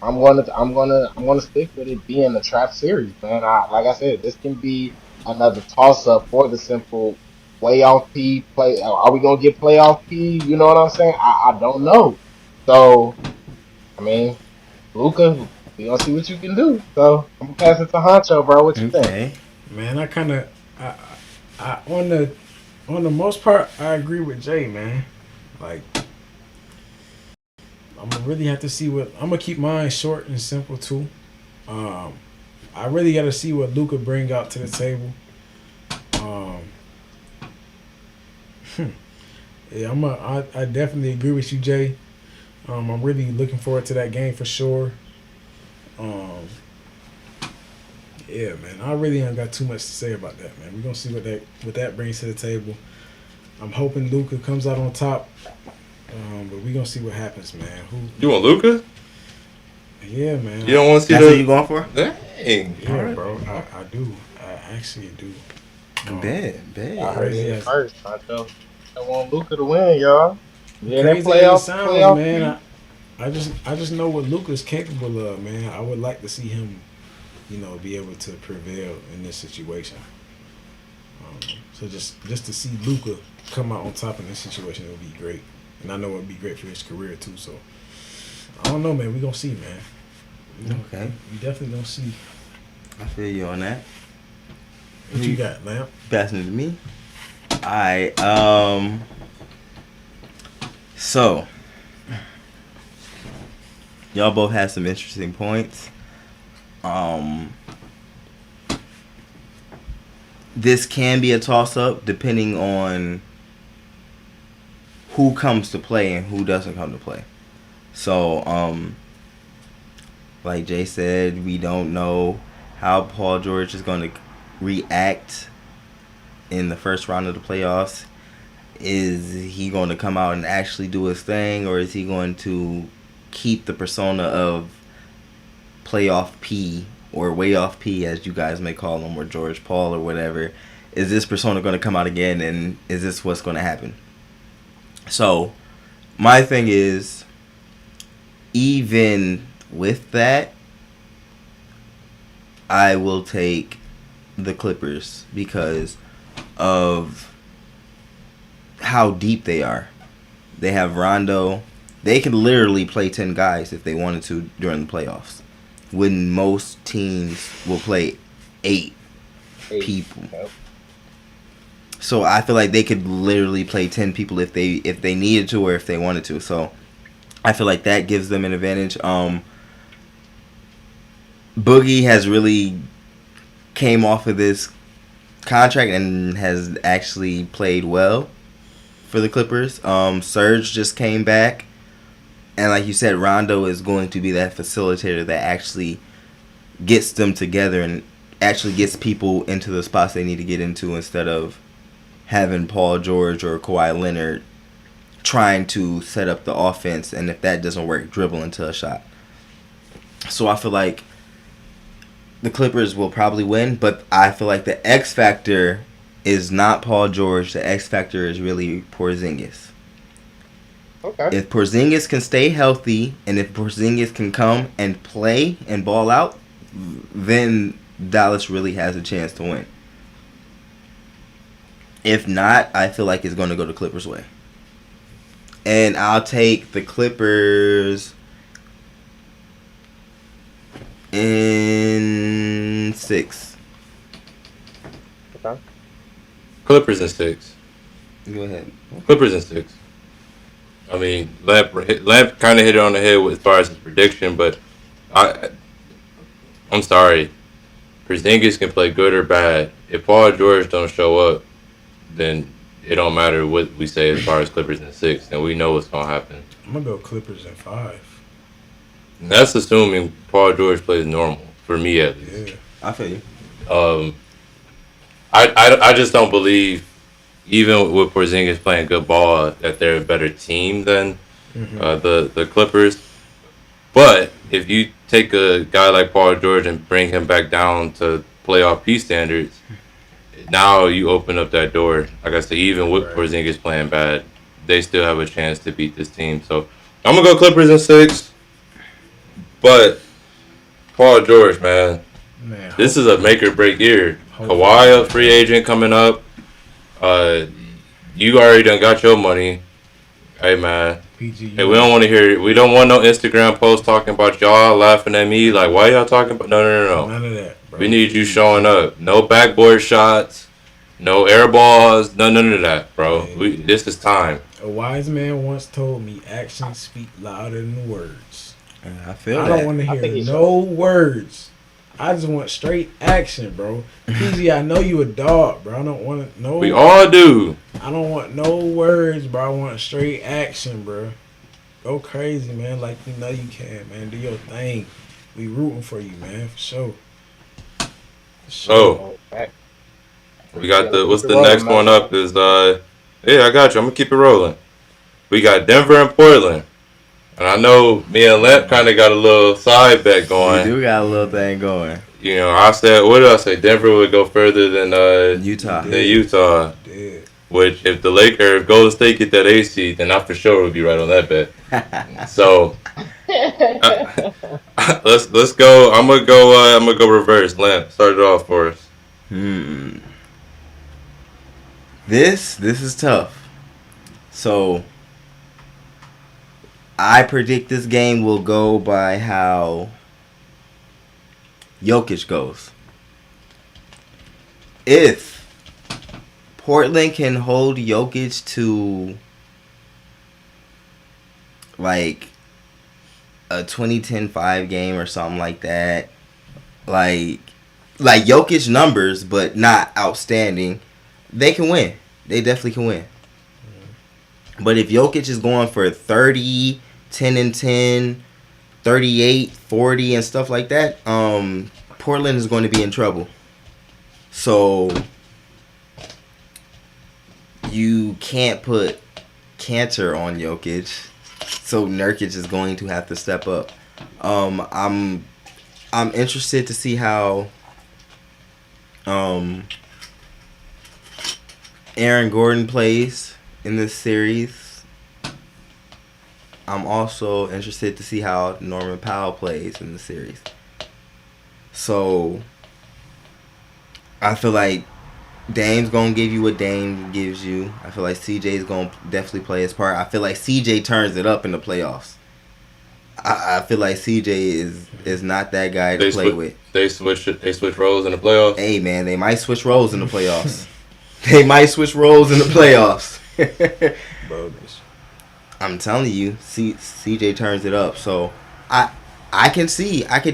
I'm gonna stick with it being a trap series, man. Like I said, this can be another toss up for the simple playoff P play. Are we gonna get playoff P? You know what I'm saying? I don't know. So I mean, Luca, we gonna see what you can do. So I'm gonna pass it to Huncho, bro. What you think? Okay. Man, I on the most part, I agree with Jay, man. Like, I'm gonna really have to see what I'm gonna keep mine short and simple too. I really got to see what Luca bring out to the table. Um, yeah, I definitely agree with you, Jay. I'm really looking forward to that game for sure. Yeah, man, I really ain't got too much to say about that, man. We're gonna see what that brings to the table. I'm hoping Luca comes out on top, but we're gonna see what happens, man. You want Luca? Yeah, man. You don't want to see That's what you going for? Dang. Yeah, right. Bro. I do. I actually do. Bet. I heard it first, Huncho. I want Luca to win, y'all. Yeah, that Crazy playoff, as it sounds, playoff man. I just know what Luca's capable of, man. I would like to see him, be able to prevail in this situation. So just to see Luca come out on top in this situation, it would be great. And I know it would be great for his career too. So I don't know, man. We gonna see, man. Okay. We definitely gonna see. I feel you on that. What you got, Lamp? Passing it to me. Alright, so y'all both had some interesting points. This can be a toss-up depending on who comes to play and who doesn't come to play. So, like Jay said, we don't know how Paul George is going to react in the first round of the playoffs. Is he going to come out and actually do his thing, or is he going to keep the persona of playoff P or way off P, as you guys may call him, or George Paul or whatever? Is this persona going to come out again, and is this what's going to happen? So, my thing is, even with that, I will take the Clippers because of how deep they are. They have Rondo. They can literally play 10 guys if they wanted to during the playoffs, when most teams will play 8 people. So I feel like they could literally play 10 people if they needed to or if they wanted to. So I feel like that gives them an advantage. Boogie has really came off of this contract and has actually played well for the Clippers. Serge just came back, and like you said, Rondo is going to be that facilitator that actually gets them together and actually gets people into the spots they need to get into, instead of having Paul George or Kawhi Leonard trying to set up the offense, and if that doesn't work, dribble into a shot. So I feel like the Clippers will probably win, but I feel like the X factor is not Paul George. The X factor is really Porzingis. Okay. If Porzingis can stay healthy, and if Porzingis can come and play and ball out, then Dallas really has a chance to win. If not, I feel like it's going to go the Clippers' way. And I'll take the Clippers in 6. Okay. Clippers in 6. Go ahead. Clippers in 6. I mean, Lamp kind of hit it on the head as far as his prediction, but I'm sorry. Porzingis can play good or bad. If Paul George don't show up, then it don't matter what we say as far as Clippers in 6, and we know what's going to happen. I'm going to go Clippers in 5. And that's assuming Paul George plays normal, for me at least. Yeah. I feel you. I just don't believe, even with Porzingis playing good ball, that they're a better team than the Clippers. But if you take a guy like Paul George and bring him back down to playoff P standards, now you open up that door. Like I said, even with Right. Porzingis playing bad, they still have a chance to beat this team. So I'm gonna go Clippers in 6. But Paul George, man, Man, this is a make or break year. hopefully. Kawhi, a free agent coming up. Uh, you already done got your money. Hey man, PG. hey, we don't want to hear. We don't want no Instagram post talking about y'all laughing at me. Like, why y'all talking about? No. None of that, bro. We need you showing up. No backboard shots. No air balls. None of that, bro. This is time. A wise man once told me, "Actions speak louder than words." I feel I that. don't want to I think hear he's no words. I just want straight action, bro. PG, I know you a dog, bro. I don't want no. We all do. I don't want no words, bro. I want straight action, bro. Go crazy, man. Like you know you can, man. Do your thing. We rooting for you, man, for sure. For sure. Oh, we got the. What's the next one up? Is yeah, I got you. I'm gonna keep it rolling. We got Denver and Portland. And I know me and Lamp kind of got a little side bet We going. do got a little thing going. You know, I said, what did I say? Denver would go further than Utah. Utah. Dead. Which, if if Golden State get that AC, then I for sure would be right on that bet. So let's go. I'm gonna go reverse. Lamp, start it off for us. This is tough. So I predict this game will go by how Jokic goes. If Portland can hold Jokic to like a 20-10-5 game or something like that, like Jokic numbers, but not outstanding, they can win. They definitely can win. But if Jokic is going for 30, 10 and 10, 38, 40 and stuff like that, Portland is going to be in trouble. So you can't put Cantor on Jokic. So Nurkic is going to have to step up. I'm interested to see how Aaron Gordon plays in this series. I'm also interested to see how Norman Powell plays in the series. So I feel like Dame's gonna give you what Dame gives you. I feel like CJ's gonna definitely play his part. I feel like CJ turns it up in the playoffs. I feel like CJ is not that guy to play with. They switch roles in the playoffs. Hey man, they might switch roles in the playoffs. They might switch roles in the playoffs. Bogus. I'm telling you, CJ turns it up. So I could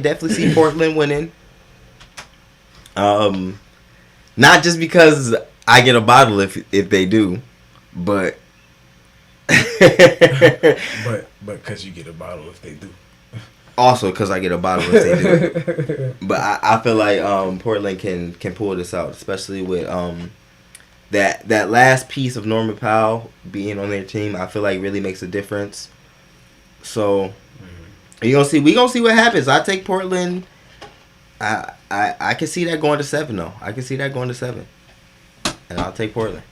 definitely see Portland winning. Not just because I get a bottle if they do, but but because you get a bottle if they do. Also because I get a bottle if they do. But I feel like Portland can pull this out, especially with that last piece of Norman Powell being on their team. I feel like really makes a difference. So we gonna see what happens. I take Portland. I can see that going to 7 though. I can see that going to 7, and I'll take Portland.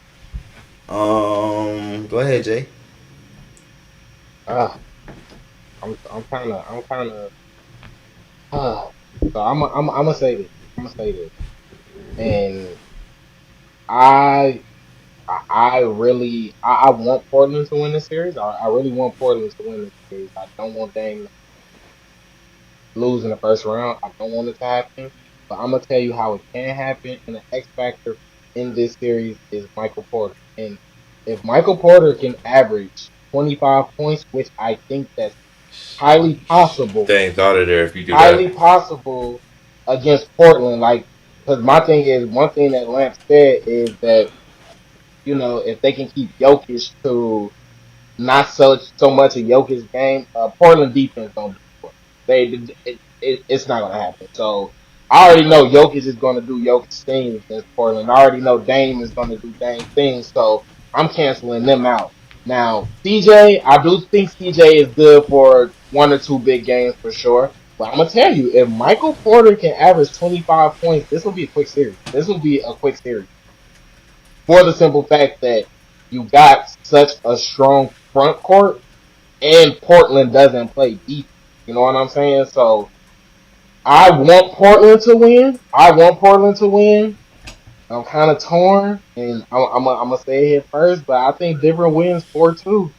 Go ahead, Jay. I'm kind of. So I'm gonna say this. And I really want Portland to win this series. I really want Portland to win this series. I don't want Dame to lose in the first round. I don't want it to happen. But I'm gonna tell you how it can happen. And the X factor in this series is Michael Porter. And if Michael Porter can average 25 points, which I think that's highly possible. Dame's out of there if you do highly that. possible against Portland. Like, because my thing is, one thing that Lance said is that, if they can keep Jokic to not so much a Jokic game, Portland defense don't do it. It's not gonna happen. So I already know Jokic is gonna do Jokic things against Portland. I already know Dame is gonna do Dame things. So I'm canceling them out. Now CJ, I do think CJ is good for 1 or 2 big games for sure. But I'm gonna tell you, if Michael Porter can average 25 points, this will be a quick series. for the simple fact that you got such a strong front court, and Portland doesn't play defense. You know what I'm saying? So I want Portland to win. I'm kind of torn, and I'm gonna say it here first, but I think Denver wins 4-2.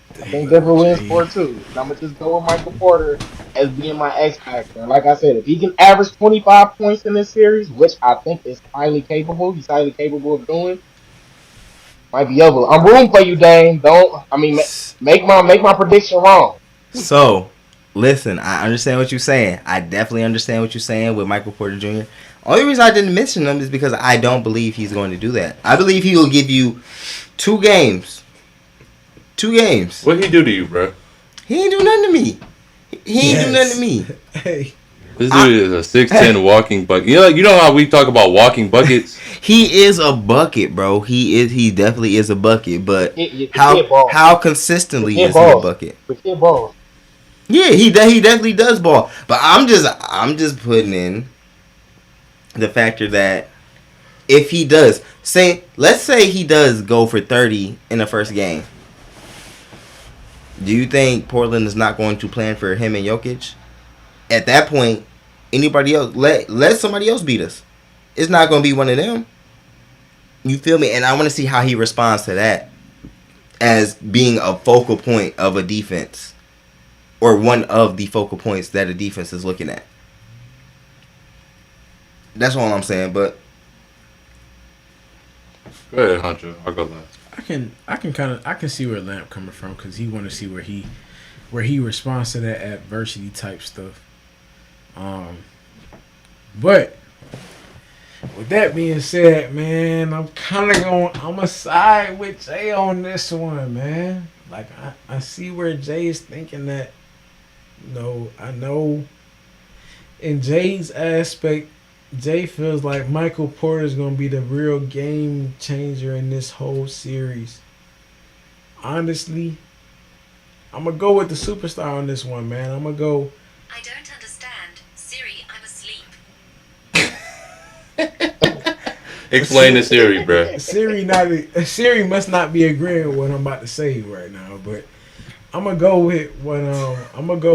I think Denver wins 4-2. And I'm gonna just go with Michael Porter as being my X factor. And like I said, if he can average 25 points in this series, which I think is he's highly capable of doing, might be over. I'm rooting for you, Dame. Make my prediction wrong. So, listen, I understand what you're saying. I definitely understand what you're saying with Michael Porter Jr. Only reason I didn't mention him is because I don't believe he's going to do that. I believe he will give you 2 games. 2 games. What he do to you, bro? He ain't do nothing to me. He ain't do nothing to me. Hey. This dude is a 6'10" walking bucket. You know how we talk about walking buckets? He is a bucket, bro. He definitely is a bucket. But how consistently is he a bucket? The kid balls. Yeah, he definitely does ball. But I'm just putting in the factor that if he does, let's say he does go for 30 in the first game. Do you think Portland is not going to plan for him and Jokic? At that point, anybody else, let somebody else beat us. It's not going to be one of them. You feel me? And I want to see how he responds to that as being a focal point of a defense, or one of the focal points that a defense is looking at. That's all I'm saying. But go ahead, Huncho. I'll go last. I can see where Lamp coming from, because he want to see where he responds to that adversity type stuff. But with that being said, man, I'm a side with Jay on this one, man. Like I see where Jay is thinking that. I know in Jay's aspect, Jay feels like Michael Porter is going to be the real game changer in this whole series. Honestly, I'm going to go with the superstar on this one, man. I'm going to go. I don't understand. Siri, I'm asleep. Explain the Siri, bro. Siri must not be agreeing with what I'm about to say right now, but I'm going to go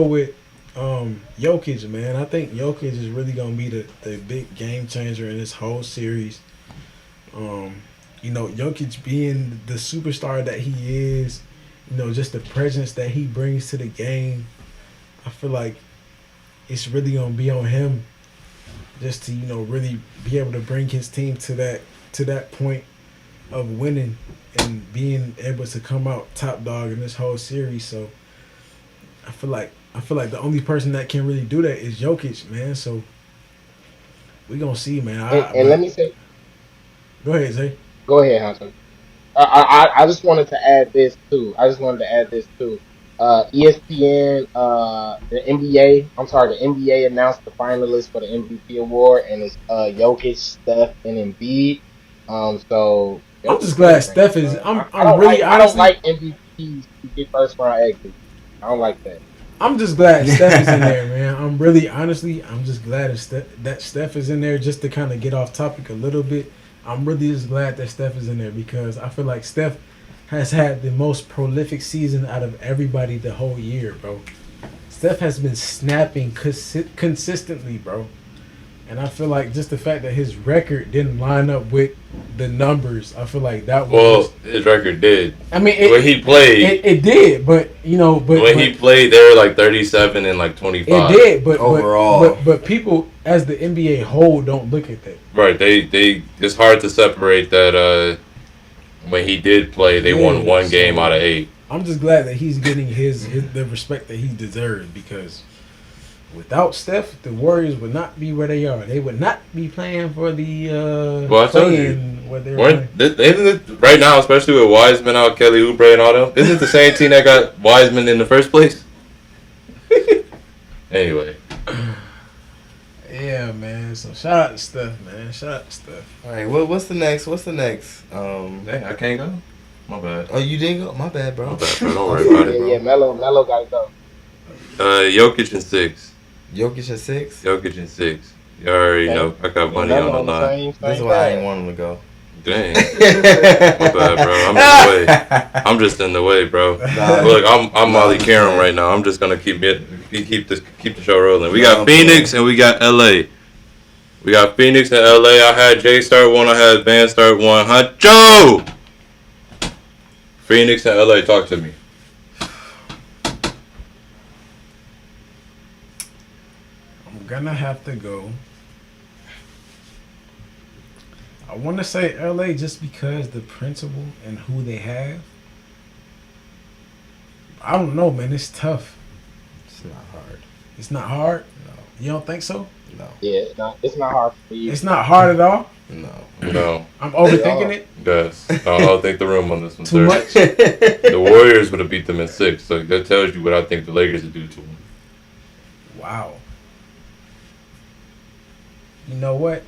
with Jokic, man. I think Jokic is really gonna be the big game changer in this whole series. Jokic being the superstar that he is, just the presence that he brings to the game. I feel like it's really gonna be on him just to really be able to bring his team to that point of winning and being able to come out top dog in this whole series. So I feel like the only person that can really do that is Jokic, man. So we gonna see, man. And let me say, go ahead, Zay. Go ahead, Hunter. I just wanted to add this too. ESPN, the NBA announced the finalists for the MVP award, and it's Jokic, Steph, and Embiid. So I'm just glad Steph is. I don't like MVPs to get first round exit. I don't like that. I'm just glad Steph is in there, man. I'm just glad that Steph is in there, just to kind of get off topic a little bit. I'm really just glad that Steph is in there, because I feel like Steph has had the most prolific season out of everybody the whole year, bro. Steph has been snapping consistently, bro. And I feel like just the fact that his record didn't line up with the numbers, I feel like that was... Well, his record did. I mean, when he played... It did, but, when he played, they were like 37 and like 25. It did, but... Overall. But people, as the NBA whole, don't look at that. Right, they it's hard to separate that when he did play, they won one game out of 8. I'm just glad that he's getting the respect that he deserves, because... without Steph, the Warriors would not be where they are. They would not be playing for the well, I told you. Right now, especially with Wiseman out, Kelly Oubre and all them, isn't it the same team that got Wiseman in the first place? Anyway. Yeah, man. So shout out to Steph, man. Shout out to Steph. All right, what's the next? Dang, I can't go. My bad. Oh, you didn't go? My bad, bro. My bad, bro. Don't worry about it, bro. Yeah, Melo gotta go. Jokic in 6. Jokic in 6? Jokic in 6. You already know. I got money on the line. That's why I ain't want him to go. Dang. My bad, bro. I'm in the way. I'm just in the way, bro. Look, I'm Molly Karam right now. I'm just gonna keep the show rolling. We got Phoenix and we got LA. We got Phoenix and LA. I had Jay start one. I had Van start one. Huncho. Phoenix and LA, talk to me. I'm gonna have to go. I want to say LA just because the principal and who they have. I don't know, man. It's tough. It's not hard. It's not hard. No. You don't think so? No. Yeah, it's not hard for you. It's not hard at all. No. I'm overthinking it. Yes. I'll take the room on this one, Too sir. much. The Warriors would have beat them in 6, so that tells you what I think the Lakers would do to them. Wow. You know what?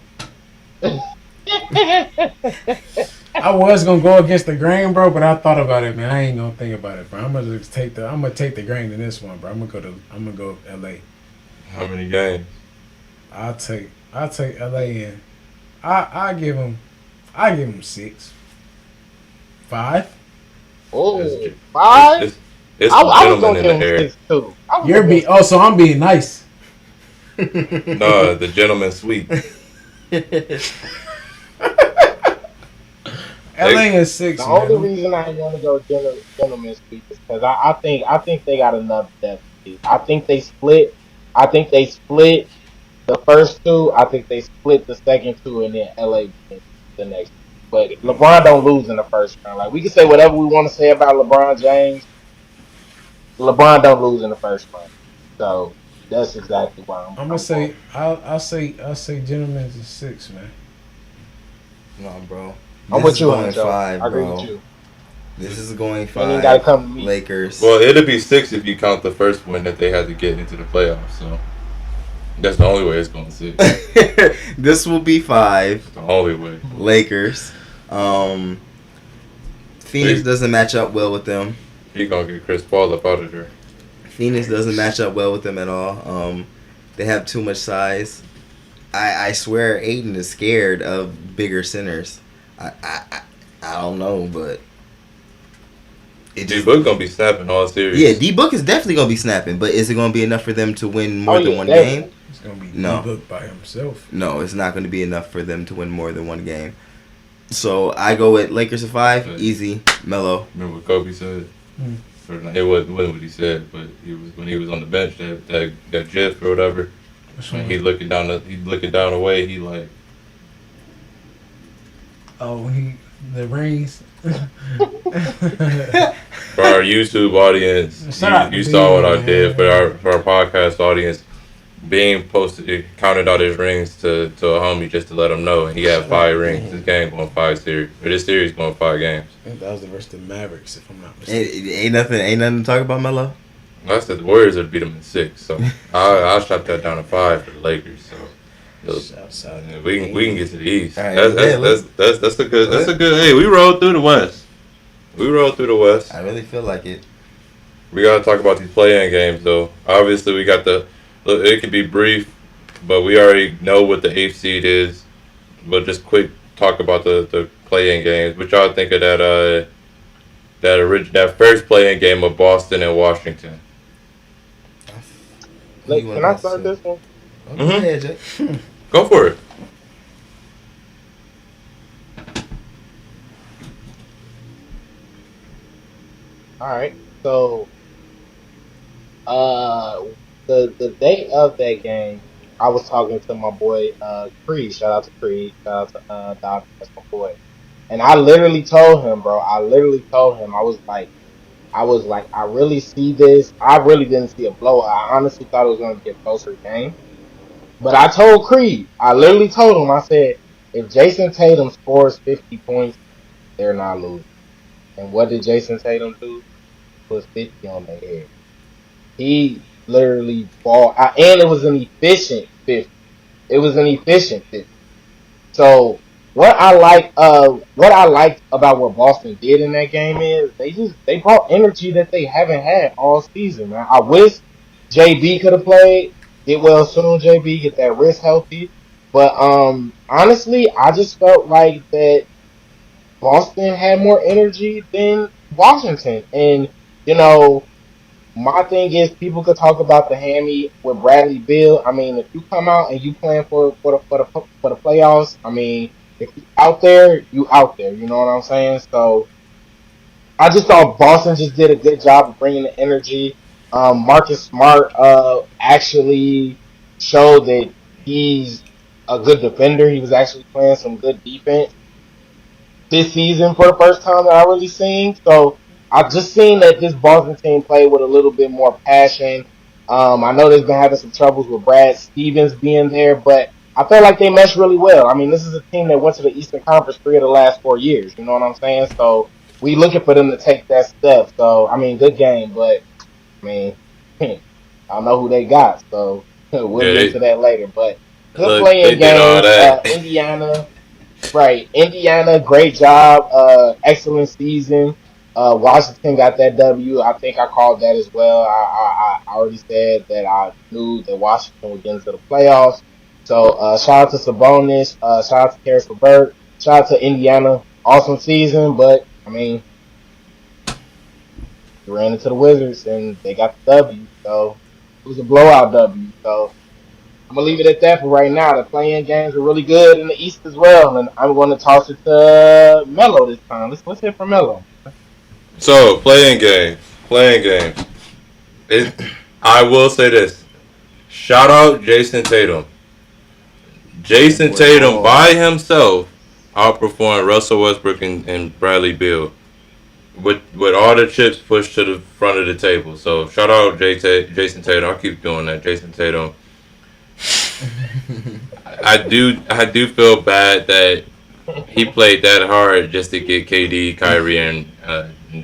I was gonna go against the grain, bro, but I thought about it, man. I ain't gonna think about it, bro. I'm gonna take the grain in this one, bro. I'm gonna go LA. How many games? I'll take LA in. I give them 6. 5. Oh, It's- 5? It's I some was gentlemen gonna in give the him air. 6 too. So I'm being nice. No, the gentleman suite. LA is 6. The man. only reason I want to go gentleman's speak is because I think they got enough depth. I think they split. I think they split the first 2. I think they split the second 2, and then LA wins the next. But LeBron don't lose in the first round. Like we can say whatever we want to say about LeBron James. LeBron don't lose in the first round. So that's exactly why I'm gonna say I'll say gentlemen's is 6, man. No, bro. I'm This with is you, going Huncho. 5, I agree bro. with you. This is going And 5. you gotta come to me. Lakers. Well, it'll be 6 if you count the first one that they had to get into the playoffs. So that's the only way it's going 6. This will be 5. The only way. Lakers. Phoenix doesn't match up well with them. He gonna get Chris Paul up out of there. Phoenix doesn't match up well with them at all. They have too much size. I swear Aiden is scared of bigger centers. I don't know, but it D Book gonna be snapping all series. Yeah, D Book is definitely gonna be snapping, but is it gonna be enough for them to win more than one definitely. game? It's gonna be No. D-Book by himself. No, it's not gonna be enough for them to win more than one game. So I go with Lakers at 5, Right. easy, Melo. Remember what Kobe said? Hmm. Or not, it wasn't what he said, but he was when he was on the bench that GIF or whatever. When he looking down the way, he like, Oh, the rings. for our YouTube audience, Shout out you to saw what I Bean, did. man. For our podcast audience, Bean posted counted out his rings to a homie just to let him know, and he had 5 rings. This game going 5 series, or this series going 5 games. I think that was the versus the Mavericks, if I'm not Ain't, mistaken. ain't nothing to talk about, Melo. I said the Warriors would beat them in 6, so I'll shot that down to 5 for the Lakers. So Shouts out. yeah, we can get to the East. All right, That's a good. Hey, we rolled through the West. I really feel like it. We gotta talk about these play-in games though. Obviously, we got it can be brief, but we already know what the 8th seed is. But just quick talk about the play-in games. What y'all think of that first play-in game of Boston and Washington? Like, can I start this one? Go ahead, Jay. Go for it. All right. So, the day of that game, I was talking to my boy Creed. Shout out to Creed. Shout out to Doc. That's my boy. And I literally told him, bro. I was like, I really see this. I really didn't see a blowout. I honestly thought it was going to be a closer game. But I told Creed. I literally told him. I said, if Jason Tatum scores 50 points, they're not losing. And what did Jason Tatum do? Put 50 on their head. He literally ball, and it was an efficient 50. It was an efficient 50. So what I liked about what Boston did in that game is they brought energy that they haven't had all season, man. I wish JB could have played. Get well soon, JB. Get that wrist healthy. But honestly, I just felt like that Boston had more energy than Washington. And, you know, my thing is people could talk about the hammy with Bradley Beal. I mean, if you come out and you playing for the playoffs, I mean, if you out there, you out there. You know what I'm saying? So I just thought Boston just did a good job of bringing the energy. Marcus Smart actually showed that he's a good defender. He was actually playing some good defense this season for the first time that I really seen. So I've just seen that this Boston team play with a little bit more passion. I know they've been having some troubles with Brad Stevens being there, but I feel like they mesh really well. I mean, this is a team that went to the Eastern Conference 3 of the last 4 years. You know what I'm saying? So we looking for them to take that step. So I mean, good game, but I mean, I don't know who they got. So we'll Yeah, get into that later. But good look, they playing did all games. that. Indiana. Right. Indiana, great job. Excellent season. Washington got that W. I think I called that as well. I already said that I knew that Washington would get into the playoffs. So shout out to Sabonis. Shout out to Karis LeVert. Shout out to Indiana. Awesome season, but I mean, they ran into the Wizards and they got the W. So it was a blowout W. So I'm gonna leave it at that for right now. The playing games are really good in the East as well, and I'm going to toss it to Melo this time. Let's hear from Melo. So playing games. It, I will say this. Shout out Jason Tatum. That Jason boy Tatum ball. by himself outperformed Russell Westbrook and Bradley Beal with all the chips pushed to the front of the table. So shout out Jason Tatum. I'll keep doing that. Jason Tatum. I do feel bad that he played that hard just to get KD, Kyrie, and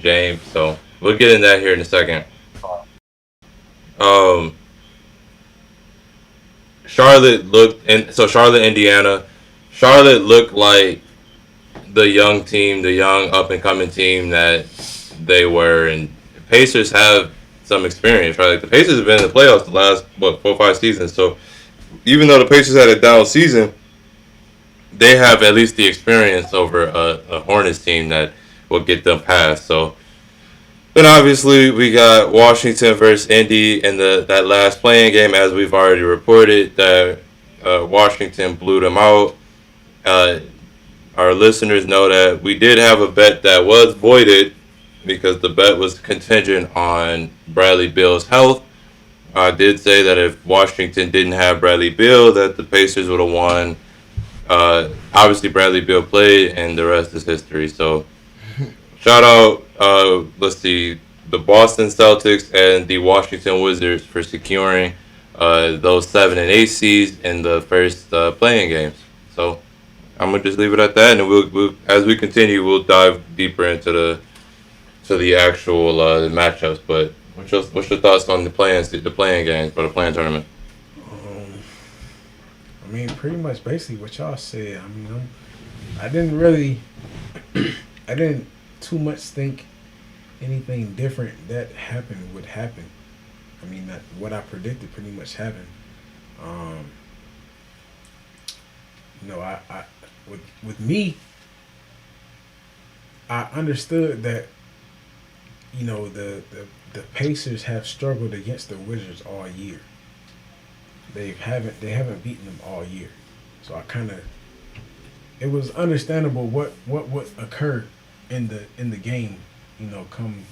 James. So we'll get in that here in a second. Um, Charlotte, Indiana. Charlotte looked like the young team, the young up and coming team that they were, and Pacers have some experience, right? Like the Pacers have been in the playoffs the last 4 or 5 seasons. So even though the Pacers had a down season, they have at least the experience over a Hornets team that will get them past. So then obviously we got Washington versus Indy in that last playing game, as we've already reported that Washington blew them out. Uh, our listeners know that we did have a bet that was voided because the bet was contingent on Bradley Beal's health. I did say that if Washington didn't have Bradley Beal, that the Pacers would have won. Obviously, Bradley Beal played, and the rest is history. So, shout out, let's see, the Boston Celtics and the Washington Wizards for securing those 7 and 8 seeds in the first playing games. So, I'm gonna just leave it at that, and we'll as we continue, we'll dive deeper into the actual matchups. But what's your thoughts on the playing games for the playing tournament? Um, I mean, pretty much basically what y'all said. I mean, I didn't really, I didn't too much think anything different that happened would happen. I mean, that what I predicted pretty much happened. Um, I with me, I understood that the Pacers have struggled against the Wizards all year. They haven't beaten them all year, so it was understandable what would occur in the game, come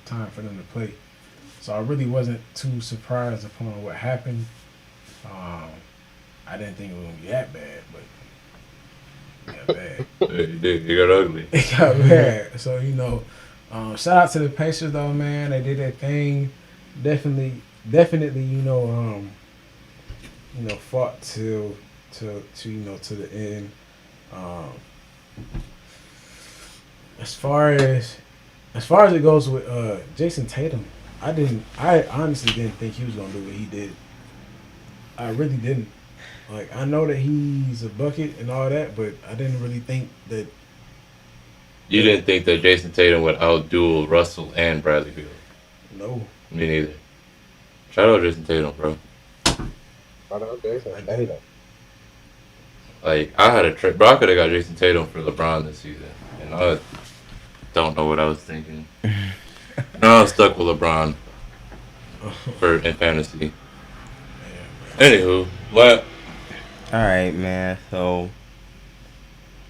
time for them to play. So I really wasn't too surprised upon what happened. I didn't think it was gonna be that bad, but it got bad. It got ugly. It got bad. So shout out to the Pacers though, man. They did that thing. Definitely, fought to the end. Um, as far as it goes with Jason Tatum, I honestly didn't think he was gonna do what he did. I really didn't. Like, I know that he's a bucket and all that, but I didn't really think that. You didn't think that Jason Tatum would outduel Russell and Bradley Beal? No. Me neither. Shout out Jason Tatum, bro. Shout out Jason Tatum. Like, I had a trade, bro. I could have got Jason Tatum for LeBron this season, And I don't know what I was thinking. No, I'm stuck with LeBron in fantasy. Anywho, what? All right, man. So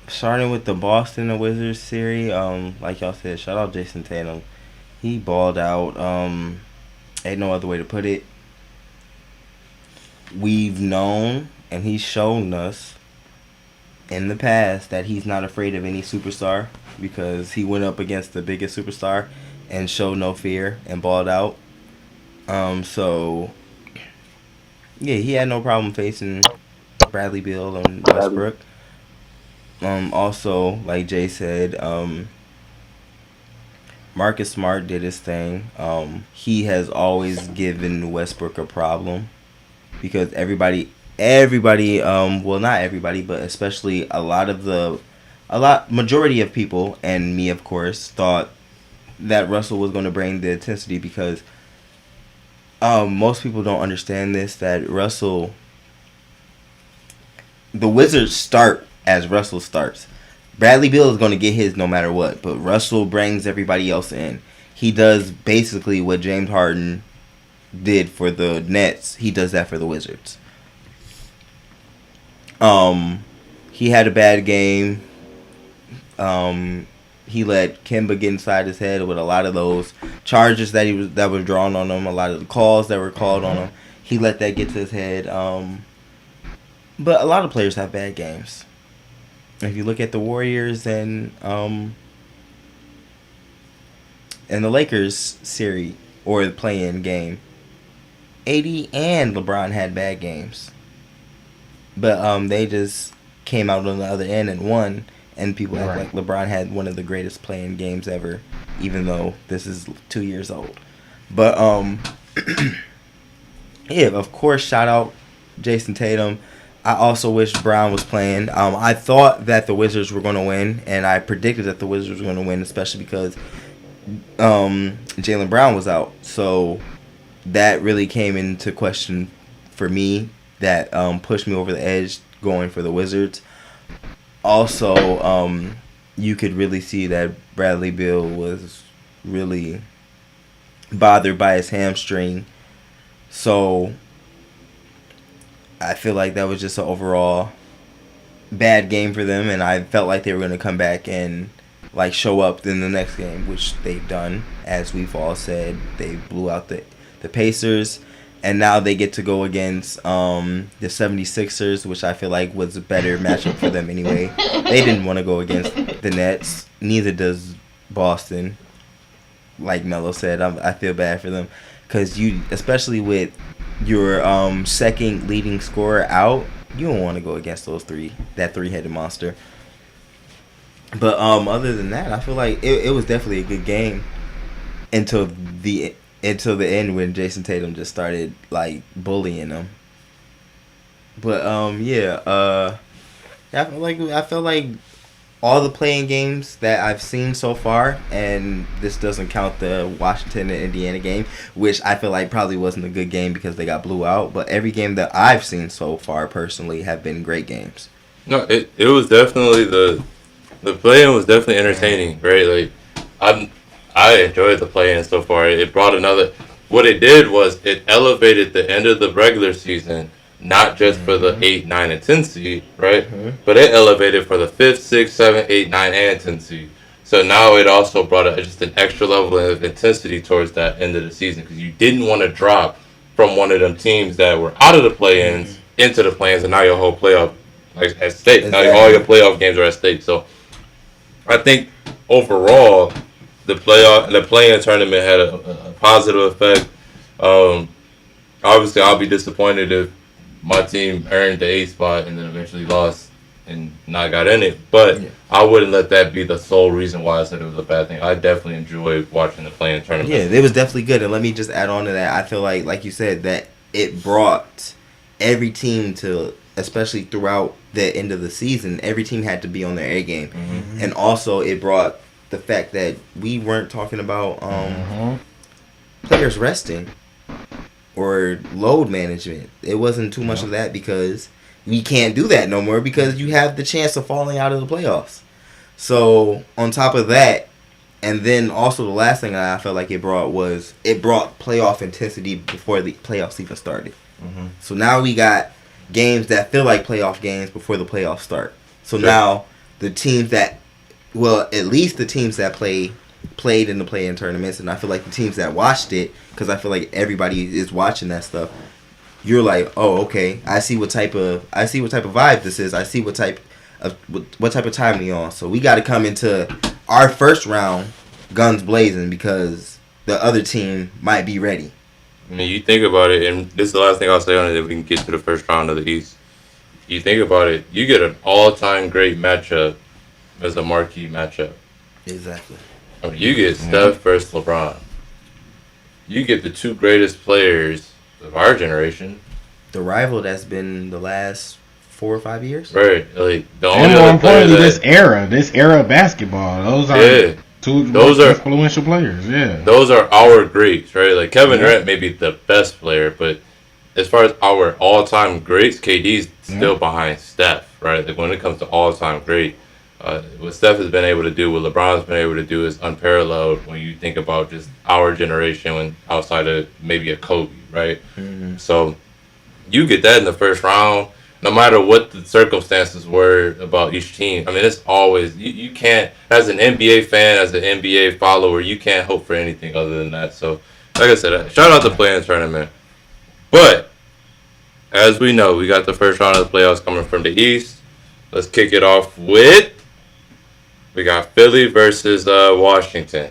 starting with the Boston and Wizards series, like y'all said, shout out Jason Tatum. He balled out. Ain't no other way to put it. We've known, and he's shown us in the past that he's not afraid of any superstar because he went up against the biggest superstar and showed no fear and balled out. So yeah, he had no problem facing Bradley Beal and Westbrook. Also, like Jay said, Marcus Smart did his thing. He has always given Westbrook a problem because everybody, well, not everybody, but especially majority of people, and me, of course, thought that Russell was going to bring the intensity because most people don't understand this, that the Wizards start as Russell starts. Bradley Beal is going to get his no matter what, but Russell brings everybody else in. He does basically what James Harden did for the Nets. He does that for the Wizards. He had a bad game. He let Kemba get inside his head with a lot of those charges that were drawn on him, a lot of the calls that were called on him. He let that get to his head. But a lot of players have bad games. If you look at the Warriors and the Lakers series or the play-in game, AD and LeBron had bad games. But they just came out on the other end and won. And people act like LeBron had one of the greatest play-in games ever, even though this is 2 years old. But yeah, of course, shout out Jason Tatum. I also wish Brown was playing. I thought that the Wizards were going to win, and I predicted that the Wizards were going to win, especially because Jaylen Brown was out. So that really came into question for me. That pushed me over the edge going for the Wizards. Also, you could really see that Bradley Beal was really bothered by his hamstring. So I feel like that was just an overall bad game for them, and I felt like they were going to come back and like show up in the next game, which they've done. As we've all said, they blew out the Pacers, and now they get to go against the 76ers, which I feel like was a better matchup for them anyway. They didn't want to go against the Nets. Neither does Boston. Like Melo said, I feel bad for them because especially with your second leading scorer out, you don't want to go against that three-headed monster. But other than that, I feel like it was definitely a good game until the end when Jason Tatum just started like bullying them. But I feel like all the playing games that I've seen so far, and this doesn't count the Washington and Indiana game, which I feel like probably wasn't a good game because they got blew out. But every game that I've seen so far personally have been great games. No, it was definitely the play-in was definitely entertaining, right? Like I enjoyed the play-in so far. It brought what it did was it elevated the end of the regular season, not just for the 8, 9, and 10 seed, right? Mm-hmm. But it elevated for the 5th, 6th, 7th, 8, 9, and 10 seed. So now it also brought just an extra level of intensity towards that end of the season because you didn't want to drop from one of them teams that were out of the play-ins into the play-ins, and now your whole playoff is at stake. Exactly. Now all your playoff games are at stake. So I think overall the play-in tournament had a positive effect. Obviously, I'll be disappointed if my team earned the 8th spot and then eventually lost and not got in it. But I wouldn't let that be the sole reason why I said it was a bad thing. I definitely enjoyed watching the play-in tournament. Yeah, it was definitely good. And let me just add on to that. I feel like you said, that it brought every team to, especially throughout the end of the season, every team had to be on their A game. Mm-hmm. And also it brought the fact that we weren't talking about players resting or load management. It wasn't too much of that because we can't do that no more because you have the chance of falling out of the playoffs. So on top of that, and then also the last thing that I felt like it brought playoff intensity before the playoffs even started. Mm-hmm. So now we got games that feel like playoff games before the playoffs start. So Sure. now the teams that, well, at least the teams that played in the play-in tournaments, and I feel like the teams that watched it, because I feel like everybody is watching that stuff. You're like, oh, okay, I see what type of vibe this is. I see what type of time we on. So we got to come into our first round guns blazing because the other team might be ready. I mean, you think about it, and this is the last thing I'll say on it. If we can get to the first round of the East, you think about it, you get an all-time great matchup as a marquee matchup. Exactly. I mean, you get Steph versus LeBron. You get the two greatest players of our generation. The rival that's been the last 4 or 5 years. Right. Like the And only more other player importantly, that this era of basketball. Those are two those most are influential players. Yeah. those are our greats, right? Like Kevin Durant may be the best player, but as far as our all-time greats, KD's still behind Steph, right? Like when it comes to all-time great, what Steph has been able to do, what LeBron's been able to do is unparalleled when you think about just our generation when outside of maybe a Kobe, right? Mm-hmm. So you get that in the first round, no matter what the circumstances were about each team. I mean, it's always, you can't, as an NBA fan, as an NBA follower, you can't hope for anything other than that. So, like I said, shout out to play-in tournament. But, as we know, we got the first round of the playoffs coming from the East. Let's kick it off with, we got Philly versus Washington.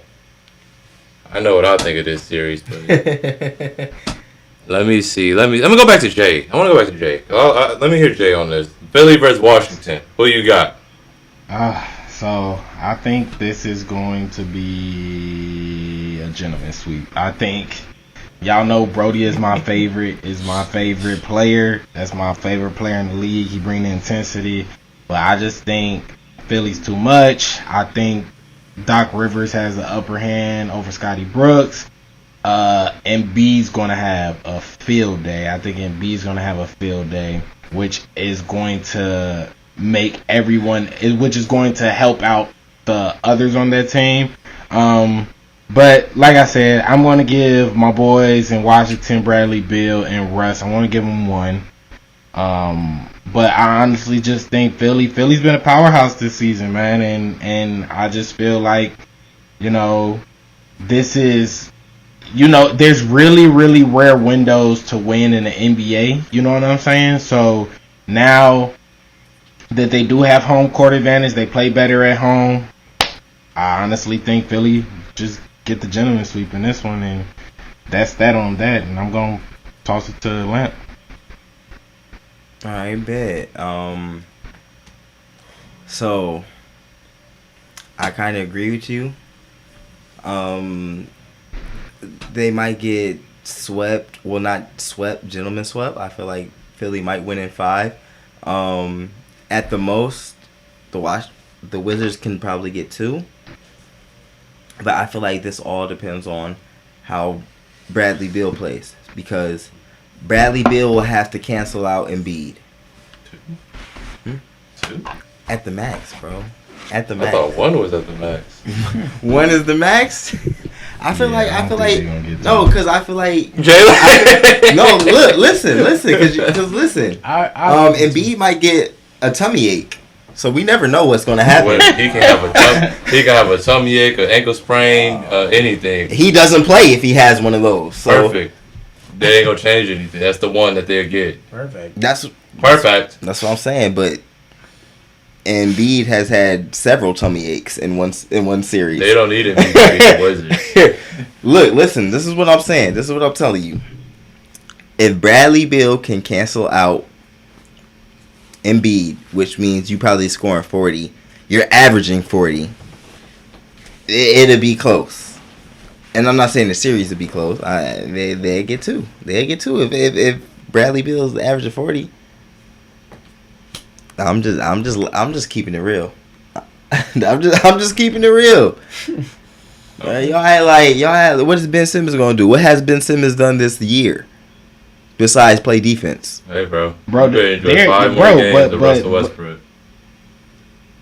I know what I think of this series, but let me see. I'm gonna go back to Jay. I want to go back to Jay. Let me hear Jay on this. Philly versus Washington. Who you got? So I think this is going to be a gentleman's sweep. I think y'all know Brody is my favorite. Player. That's my favorite player in the league. He brings the intensity, but I just think Philly's too much. I think Doc Rivers has the upper hand over Scotty Brooks. Embiid's gonna have a field day. I think Embiid's gonna have a field day, which is going to make which is going to help out the others on that team. But like I said, I'm gonna give my boys in Washington, Bradley Beal and Russ. I want to give them one. But I honestly just think Philly's been a powerhouse this season, man, and I just feel like, this is. There's really, really rare windows to win in the NBA. You know what I'm saying? So now that they do have home court advantage, they play better at home. I honestly think Philly just get the gentleman sweep in this one, and that's that on that. And I'm going to toss it to Lamp. All right, bet. So I kind of agree with you. They might get swept. Well, not swept, gentlemen swept. I feel like Philly might win in 5. At the most, the Wizards can probably get 2. But I feel like this all depends on how Bradley Beal plays, because Bradley Beal will have to cancel out Embiid. 2? At the max, bro. At the I max. thought 1 was at the max. 1 is the max. I feel like no, because I feel like Jay. no. Look, listen, because listen. Embiid might get a tummy ache, so we never know what's gonna happen. He can have a tummy ache, an ankle sprain, anything. He doesn't play if he has one of those. So Perfect. They ain't gonna change anything. That's the one that they'll get. Perfect. That's what I'm saying. But Embiid has had several tummy aches in one series. They don't need it to beat the Wizards. Look, listen. This is what I'm saying. This is what I'm telling you. If Bradley Beal can cancel out Embiid, which means you probably scoring 40, you're averaging 40. It'll be close. And I'm not saying the series will be close. They get 2. They get 2 if Bradley Beal's averaging 40. I'm just keeping it real. I'm just keeping it real. Y'all had what is Ben Simmons gonna do? What has Ben Simmons done this year besides play defense? Hey, bro. Bro, you enjoy 5 more games of Russell Westbrook.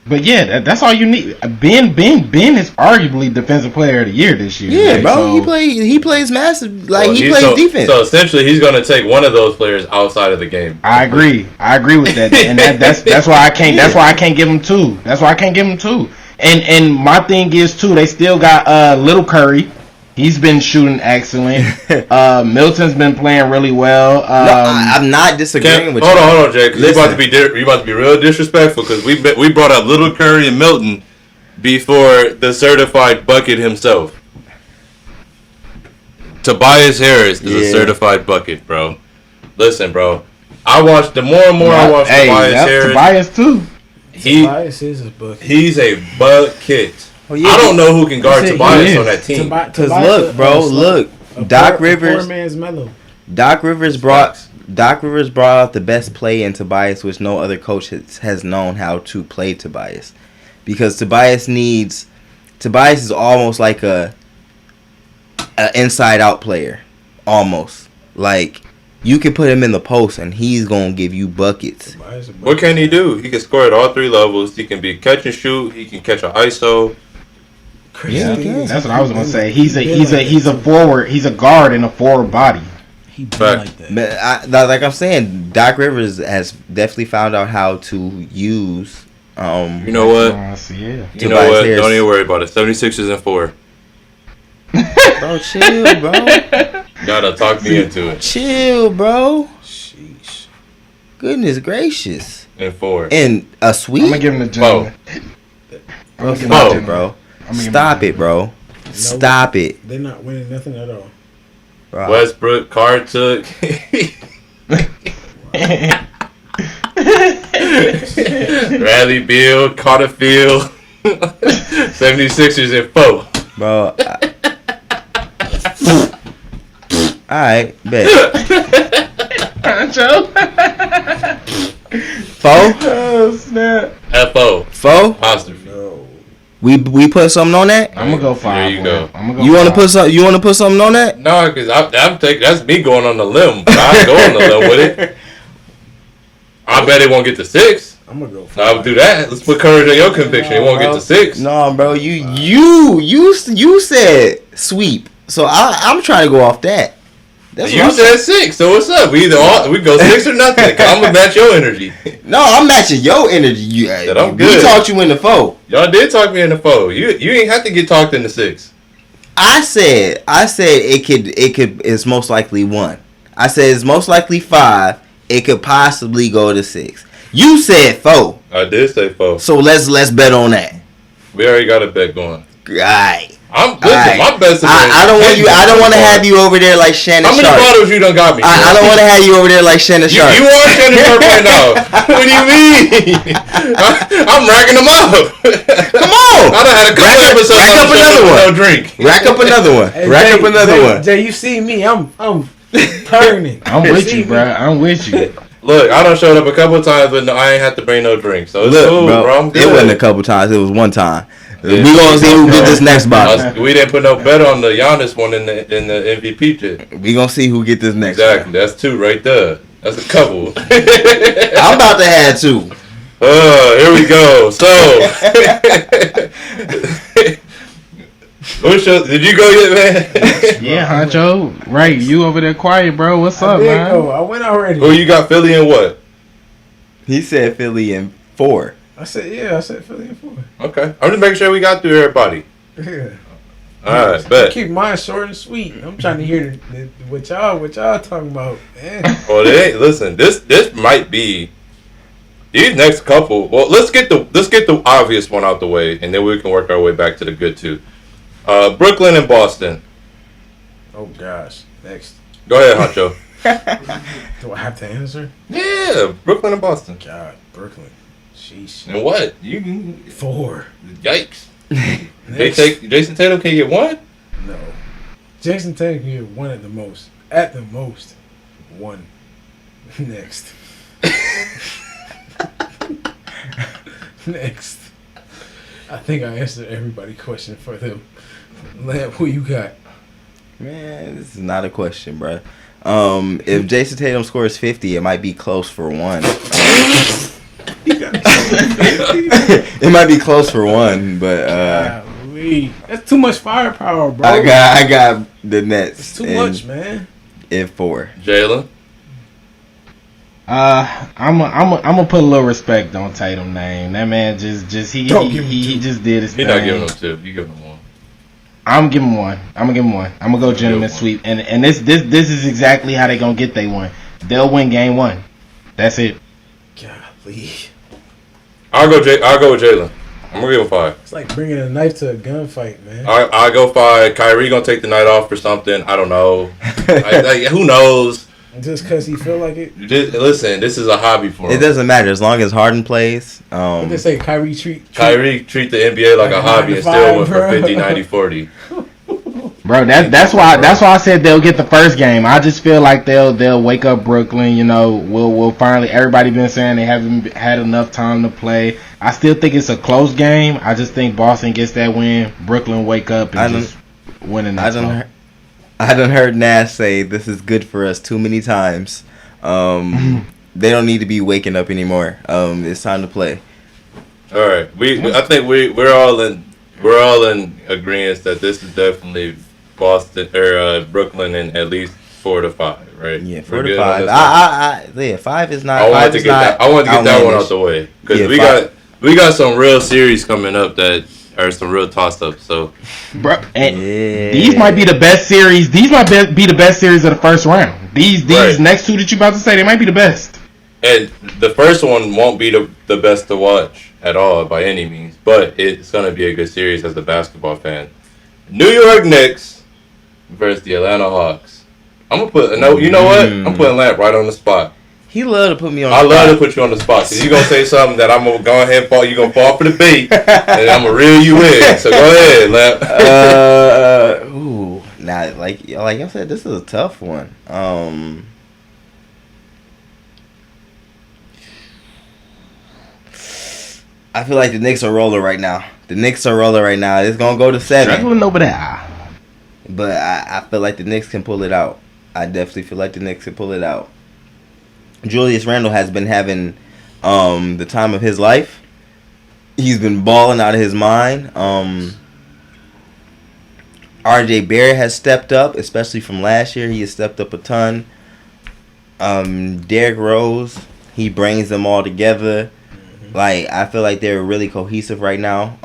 But yeah, that's all you need. Ben is arguably defensive player of the year this year. Yeah, right? bro. So, He plays massive. Like Well, he plays defense. So essentially, he's going to take one of those players outside of the game. I agree with that, and that's why I can't. That's why I can't give him two. That's why I can't give him two. And my thing is too. They still got Little Curry. He's been shooting excellent. Milton's been playing really well. I'm not disagreeing with you. Hold on, Jay. Because you about to be real disrespectful. Because we brought up Little Curry and Milton before the certified bucket himself. Tobias Harris is a certified bucket, bro. Listen, bro. I watch the more and more I watch Tobias Harris. Tobias too. Tobias is a bucket. He's a bucket. Oh, yeah, I don't know who can guard Tobias on that team. Because look, bro, Doc Rivers. Poor man's Melo. Doc Rivers brought out the best play in Tobias, which no other coach has known how to play Tobias, because Tobias is almost like a inside out player, almost like you can put him in the post and he's gonna give you buckets. What can he do? He can score at all three levels. He can be catch and shoot. He can catch an ISO. Yeah, that's what I was gonna say. He's a forward. He's a guard in a forward body. He been like that. But like I'm saying, Doc Rivers has definitely found out how to use. You know what? Yeah. You know what? Harris. Don't even worry about it. 76ers and 4. Bro, chill, bro. Gotta talk me into it. Chill, bro. Sheesh. Goodness gracious. And 4. And a sweep. I'm gonna give him the gentleman. Bro, stop it, bro. Stop it, bro. Stop it. They're not winning nothing at all. Bro. Westbrook, Card took. Bradley Beal, Carter Field. 76ers and 4. Bro. Alright, bet. Huncho. 4? Oh snap. FO. 4? Apostrophe. No. We put something on that? I'm gonna go 5. There you go. You wanna put something on that? No, because I'm taking. That's me going on the limb. I go on the limb with it. I bet it won't get to 6. I'm gonna go 5. I'll do that. Let's put courage in your conviction. It won't get to 6. No, bro. You said sweep. So I'm trying to go off that. That's You said 6. So what's up? We go 6 or nothing. I'm gonna match your energy. No, I'm matching your energy. I'm We good. talked you into 4. Y'all did talk me into 4. You ain't have to get talked into 6. I said it's most likely 1. I said it's most likely 5. It could possibly go to 6. You said 4. I did say 4. So let's bet on that. We already got a bet going. Right. My best. I don't want to have you over there like Shannon How many Sharp. bottles you done got me? I don't want to have you over there like Shannon Sharp. You are Shannon Sharp right now. What do you mean? I'm racking them up. Come on. I done had a couple episodes. Rack up another one. No drink. Rack up another one. Rack up another one. Jay, you see me? I'm turning. I'm with you, bro. I'm with you. Look, I done showed up a couple of times, but I ain't have to bring no drink. So it's cool, bro. I'm good. It wasn't a couple times. It was one time. Yeah, we gonna see who get this next bottle. We didn't put no bet on the Giannis one in the MVP shit. We gonna see who get this next. Exactly. That's 2 right there. That's a couple. I'm about to have 2. Here we go. So, did you go yet, man? Yeah, Huncho. Right, you over there quiet, bro. What's up, man? Go. I went already. Who you got? Philly and what? He said Philly in 4. I said Philly and 4. Okay, I'm just making sure we got through everybody. Yeah. All right, bet. Keep mine short and sweet. I'm trying to hear what y'all talking about. Man. Well, listen. This might be these next couple. Well, let's get the obvious one out the way, and then we can work our way back to the good two. Brooklyn and Boston. Oh gosh. Next. Go ahead, Huncho. Do I have to answer? Yeah, Brooklyn and Boston. God, Brooklyn. Sheesh. And what? You 4. Yikes. Jason Tatum can get 1? No. Jason Tatum can get 1 at the most. At the most. 1. Next. Next. I think I answered everybody's question for them. Lamp, who you got? Man, this is not a question, bro. If Jason Tatum scores 50, it might be close for 1. You got It might be close for one, but that's too much firepower, bro. I got the Nets. It's too much, man. In 4. Jalen. I'm gonna put a little respect on Tatum's name. That man he just did his thing. He's not giving him 2. You give him 1. I'm gonna give him 1. I'm gonna go gentleman's sweep, and this is exactly how they gonna get they one. They'll win game 1. That's it. Golly. I'll go with Jalen. I'm gonna give him 5. It's like bringing a knife to a gunfight, man. I'll go 5. Kyrie gonna take the night off for something. I don't know. Who knows? Just because he feel like it. Listen, this is a hobby for him. It doesn't matter as long as Harden plays. What they say, Kyrie treat the NBA like a hobby and still went for 50, 90, 40. Bro, that's why I said they'll get the first game. I just feel like they'll wake up Brooklyn. You know, we'll finally. Everybody been saying they haven't had enough time to play. I still think it's a close game. I just think Boston gets that win. Brooklyn wake up and just win in that. I done heard Nash say this is good for us too many times. They don't need to be waking up anymore. It's time to play. All right, I think we're all in agreement that this is definitely Boston or Brooklyn in at least 4 to 5, right? Yeah, 4 to 5. 5 is not. I wanted to get that one out the way because we got some real series coming up that are some real toss-ups. So, bro, these might be the best series. These might be the best series of the first round. These next 2 that you about to say, they might be the best. And the first one won't be the best to watch at all by any means, but it's gonna be a good series as a basketball fan. New York Knicks versus the Atlanta Hawks. I'm gonna put you know what? I'm putting Lamp right on the spot. He love to put me on. I love to put you on the spot because you're gonna say something that I'm gonna go ahead and fall. You're gonna fall for the bait, and I'm gonna reel you in. So go ahead, Lamp. Now like I said, this is a tough one. I feel like the Knicks are rolling right now. It's gonna go to 7. Struggling over there. But I feel like the Knicks can pull it out. I definitely feel like the Knicks can pull it out. Julius Randle has been having the time of his life. He's been balling out of his mind. RJ Barrett has stepped up, especially from last year. He has stepped up a ton. Derrick Rose, he brings them all together. Like, I feel like they're really cohesive right now.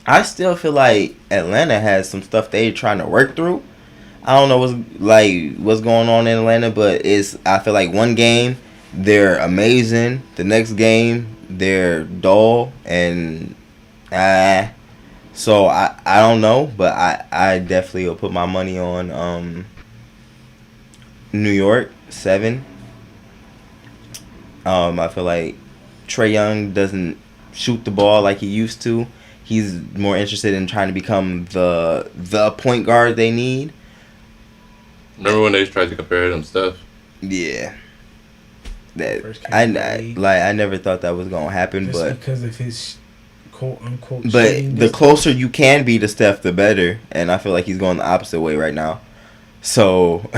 I still feel like Atlanta has some stuff they're trying to work through. I don't know what's going on in Atlanta, but I feel like one game they're amazing, the next game they're dull, and so I don't know, but I definitely will put my money on New York 7. I feel like Trae Young doesn't shoot the ball like he used to. He's more interested in trying to become the point guard they need. Remember when they tried to compare him to Steph? Yeah. I never thought that was gonna happen, just but because of his quote unquote. But the closer you can be to Steph, the better. And I feel like he's going the opposite way right now. So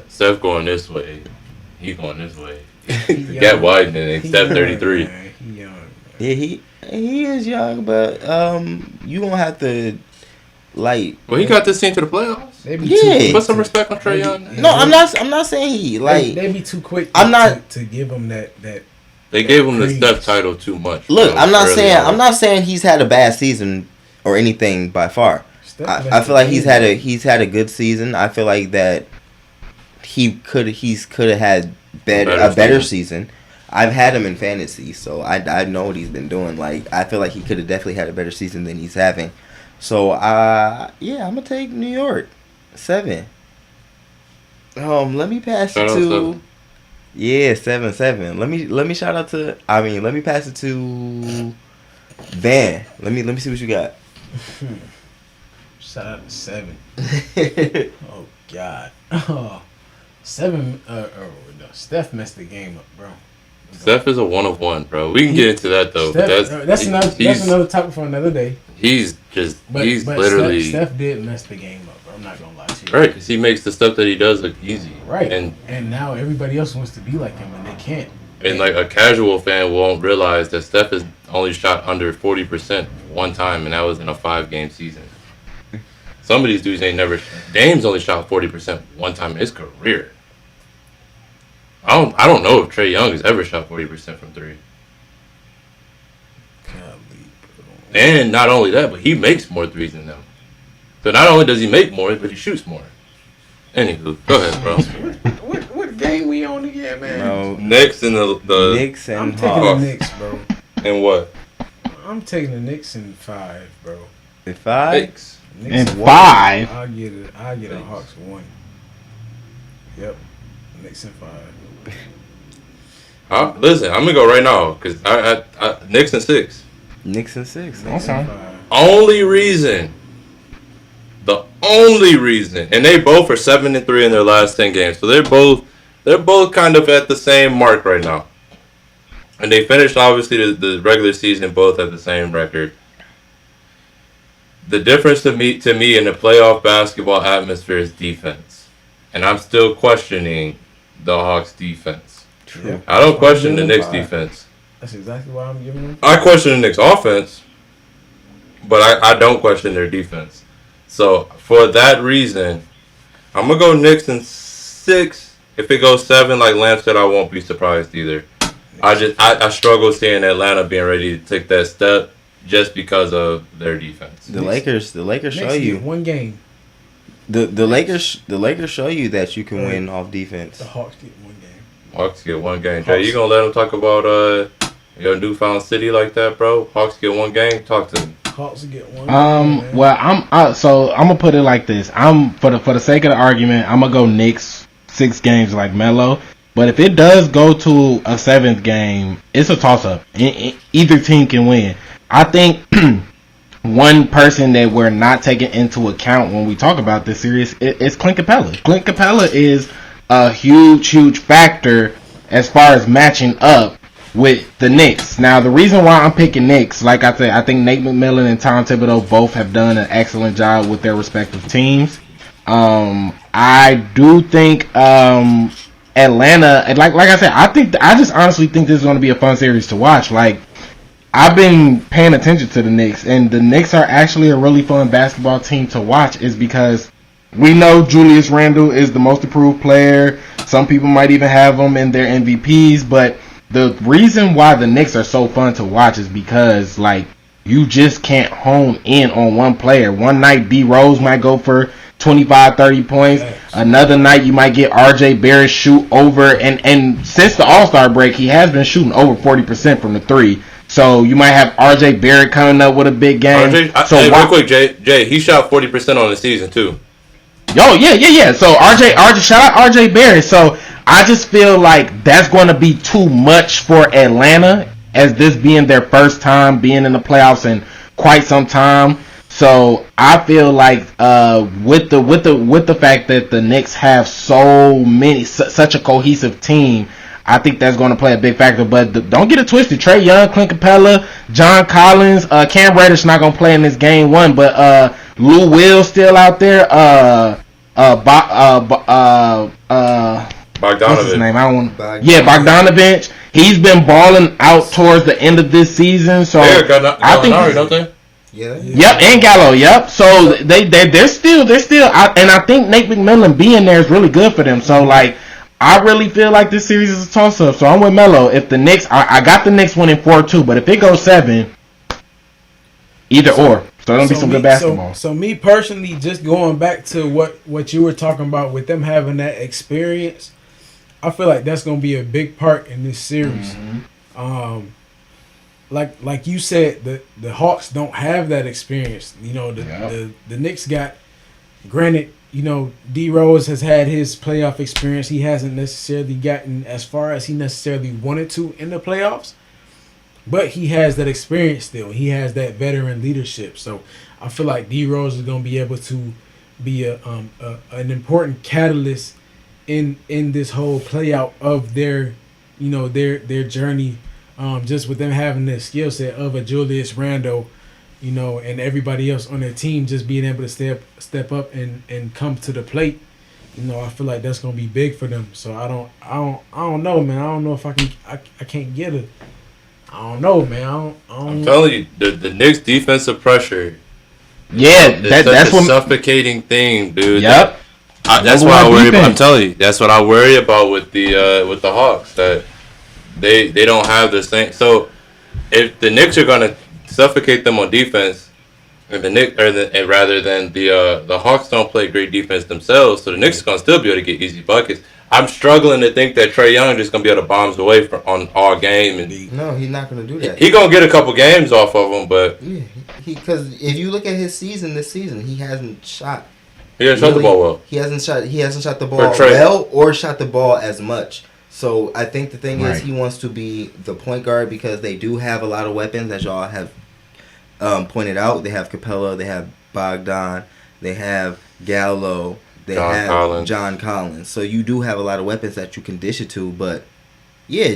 Steph going this way, he's going this way. The gap widening and Steph 33. He young. Yeah, he is young, but you gonna have to like. Well, he got this team to the playoffs. Yeah, Put some respect on Trae Young. No, I'm not saying he like. They be too quick. I'm not to give him that. They gave him the Steph title too much. Look, I'm not saying he's had a bad season or anything by far. I feel like he's had a good season. I feel like that he could have had a better season. I've had him in fantasy, so I know what he's been doing. Like, I feel like he could have definitely had a better season than he's having. So I'm gonna take New York 7. Let me pass it to 7. Let me shout out to. Let me pass it to Van. Let me see what you got. Shout out to 7. Oh God. 7. Steph messed the game up, bro. Steph is a 1 of 1, bro. We can get into that though. That's another topic for another day. He's literally. Steph did mess the game up, bro. I'm not gonna lie to you. Right, because he makes the stuff that he does look easy. Right, and now everybody else wants to be like him, and they can't. And like a casual fan won't realize that Steph has only shot under 40% one time, and that was in a 5-game season. Some of these dudes ain't never. Dame's only shot 40% one time in his career. I don't know if Trae Young has ever shot 40% from three. And not only that, but he makes more threes than them. So not only does he make more, but he shoots more. Anywho, go ahead, bro. What game we on again, man? No, Knicks and the Knicks and I'm taking Hawks. the Knicks, bro. and what? I'm taking the Knicks in 5, bro. In 5? Knicks. Knicks In one. 5? I'll get a Hawks 1. Yep. Knicks in 5. Listen, I'm gonna go right now because I Knicks and 6. Knicks and 6. Knicks in 5. The only reason, and they both are 7-3 in their last 10 games, so they're both kind of at the same mark right now, and they finished obviously the regular season both at the same record. The difference to me in the playoff basketball atmosphere is defense, and I'm still questioning the Hawks' defense. True. I don't question the Knicks' defense. That's exactly why I'm giving them. I question the Knicks' offense, but I don't question their defense. So for that reason, I'm gonna go Knicks in 6. If it goes 7, like Lance said, I won't be surprised either. I struggle seeing Atlanta being ready to take that step just because of their defense. The Lakers show you one game. the Lakers show you that you can win off defense. The Hawks get one game. Hawks get one game. Jay, you gonna let them talk about your newfound city like that, bro? Hawks get one game. Talk to me. Hawks get one. Game, Well, I'm gonna put it like this. I'm for the sake of the argument, I'm gonna go Knicks 6 games like Melo. But if it does go to a 7th game, it's a toss up. Either team can win. I think one person that we're not taking into account when we talk about this series is Clint Capella. Clint Capella is a huge factor as far as matching up with the Knicks. Now, the reason why I'm picking Knicks, like I said, I think Nate McMillan and Tom Thibodeau both have done an excellent job with their respective teams. I do think Atlanta, like I said, I just honestly think this is going to be a fun series to watch. Like, I've been paying attention to the Knicks, and the Knicks are actually a really fun basketball team to watch, is because we know Julius Randle is the most improved player. Some people might even have him in their MVPs, but the reason why the Knicks are so fun to watch is because, like, you just can't hone in on one player. One night, D Rose might go for 25, 30 points. Another night, you might get RJ Barrett shoot over. And since the All-Star break, he has been shooting over 40% from the 3. So you might have RJ Barrett coming up with a big game. Real quick, Jay, he shot 40% on the season, too. Oh, yeah. So RJ, shout out RJ Barrett. So I just feel like that's going to be too much for Atlanta, as this being their first time being in the playoffs in quite some time. So I feel like with the fact that the Knicks have such a cohesive team, I think that's going to play a big factor. But don't get it twisted. Trae Young, Clint Capella, John Collins, Cam Reddish not going to play in this game 1, but Lou Will still out there. Bogdanovich. What's his name? Bogdanovich. He's been balling out towards the end of this season. So I think, don't they? Yeah. Yep, and Gallo. Yep. So they're still. And I think Nate McMillan being there is really good for them. So like, I really feel like this series is a toss up. So I'm with Melo. If the Knicks, I got the Knicks winning 4-2, but if it goes 7, either or. So it'll be some good basketball. So me personally, just going back to what you were talking about with them having that experience, I feel like that's going to be a big part in this series. Mm-hmm. Like you said, the Hawks don't have that experience. You know, the Knicks got, granted, you know, D Rose has had his playoff experience. He hasn't necessarily gotten as far as he necessarily wanted to in the playoffs, but he has that experience still. He has that veteran leadership. So I feel like D Rose is going to be able to be an important catalyst in this whole play out of their journey. Just with them having the skill set of a Julius Randle, you know, and everybody else on their team just being able to step up and come to the plate I feel like that's gonna be big for them. So I don't know, man. I don't know if I can't get it. I don't know, man. I don't. I'm telling you, the Knicks defensive pressure. Yeah, It's that's such a what. suffocating thing, dude. Yep. That's Number what I one worry about. I'm defense. telling you, that's what I worry about with the Hawks. That they don't have the same. So if the Knicks are gonna suffocate them on defense, and the Knicks and rather than the Hawks don't play great defense themselves, so the Knicks are gonna still be able to get easy buckets. I'm struggling to think that Trae Young just gonna be able to bombs away on all game, and No, he's not gonna do that. he gonna get a couple games off of them, but Yeah, because if you look at his season this season, he hasn't shot. he didn't shot the ball well. He hasn't shot. He hasn't shot the For ball Trae. well or shot the ball as much. So I think the thing is Right. he wants to be the point guard because they do have a lot of weapons, as y'all have pointed out. They have Capella, they have Bogdan, they have Gallo, they John have Collins. John Collins. So you do have a lot of weapons that you can dish it to. But yeah,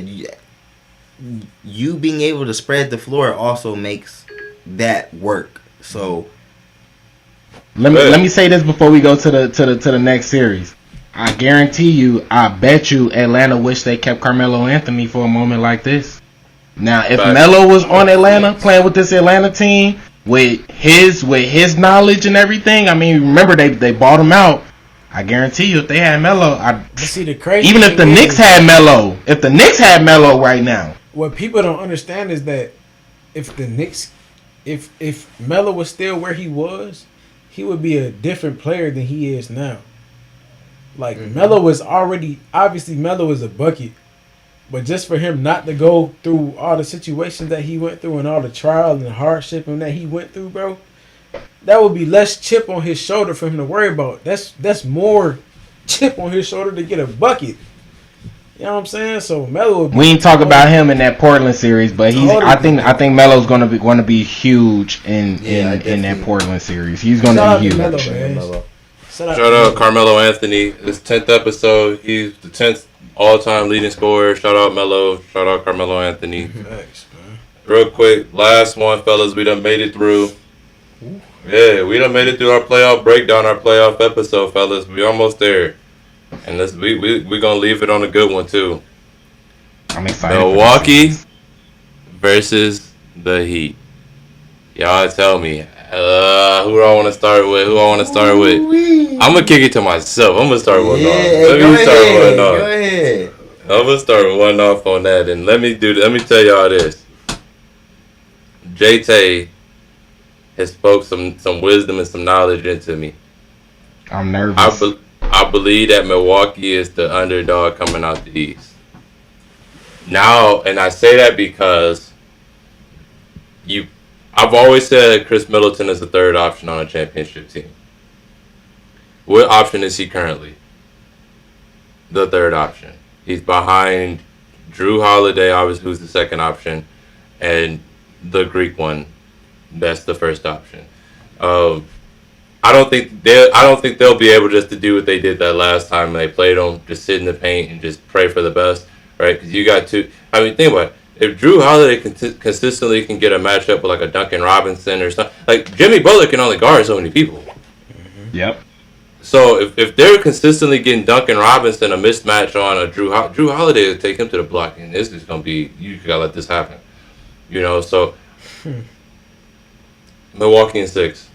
you being able to spread the floor also makes that work. So Let me say this before we go to the next series. I guarantee you, I bet you Atlanta wish they kept Carmelo Anthony for a moment like this. Now, if Facts. Melo was on Atlanta playing with this Atlanta team with his knowledge and everything, I mean, remember they bought him out. I guarantee you, if they had Melo, But see, the crazy even if the thing Knicks is, had Melo, right now, what people don't understand is that if the Knicks, if Melo was still where he was, he would be a different player than he is now. Like Melo was already obviously Melo is a bucket, but just for him not to go through all the situations that he went through and all the trial and hardship that he went through, bro, that would be less chip on his shoulder for him to worry about. That's more chip on his shoulder to get a bucket. You know what I'm saying? So Melo would be we ain't talk about him in that Portland series, but he's. Totally I think Melo's going to be huge in that definitely. Portland series. He's going Shout out to to be huge. Melo, man. Melo. Shout out Carmelo Anthony. This 10th episode, he's the 10th all-time leading scorer. Shout out Melo. Shout out Carmelo Anthony. Thanks, man. Real quick, last one, fellas. We done made it through. Yeah, we done made it through our playoff breakdown, our playoff episode, fellas. We almost there. And we gonna leave it on a good one, too. I'm excited. Milwaukee versus the Heat. Y'all tell me. Who do I want to start with? I'm going to kick it to myself. I'm going to start one off. Let me start one off. Go ahead. I'm going to start one off on that. And let me tell y'all this. Jay-Tay has spoke some wisdom and some knowledge into me. I'm nervous. I believe that Milwaukee is the underdog coming out the East. Now, and I say that because I've always said Chris Middleton is the third option on a championship team. What option is he currently? The third option. He's behind Drew Holiday, obviously, who's the second option, and the Greek one, that's the first option. I don't think they'll be able just to do what they did that last time they played them, just sit in the paint and just pray for the best, right? Because you got two. I mean, think about it. If Drew Holiday consistently can get a matchup with like a Duncan Robinson or something, like Jimmy Butler can only guard so many people. Yep. So if they're consistently getting Duncan Robinson a mismatch on a Drew Holiday to take him to the block, and this is gonna be, you gotta let this happen, So Milwaukee in 6.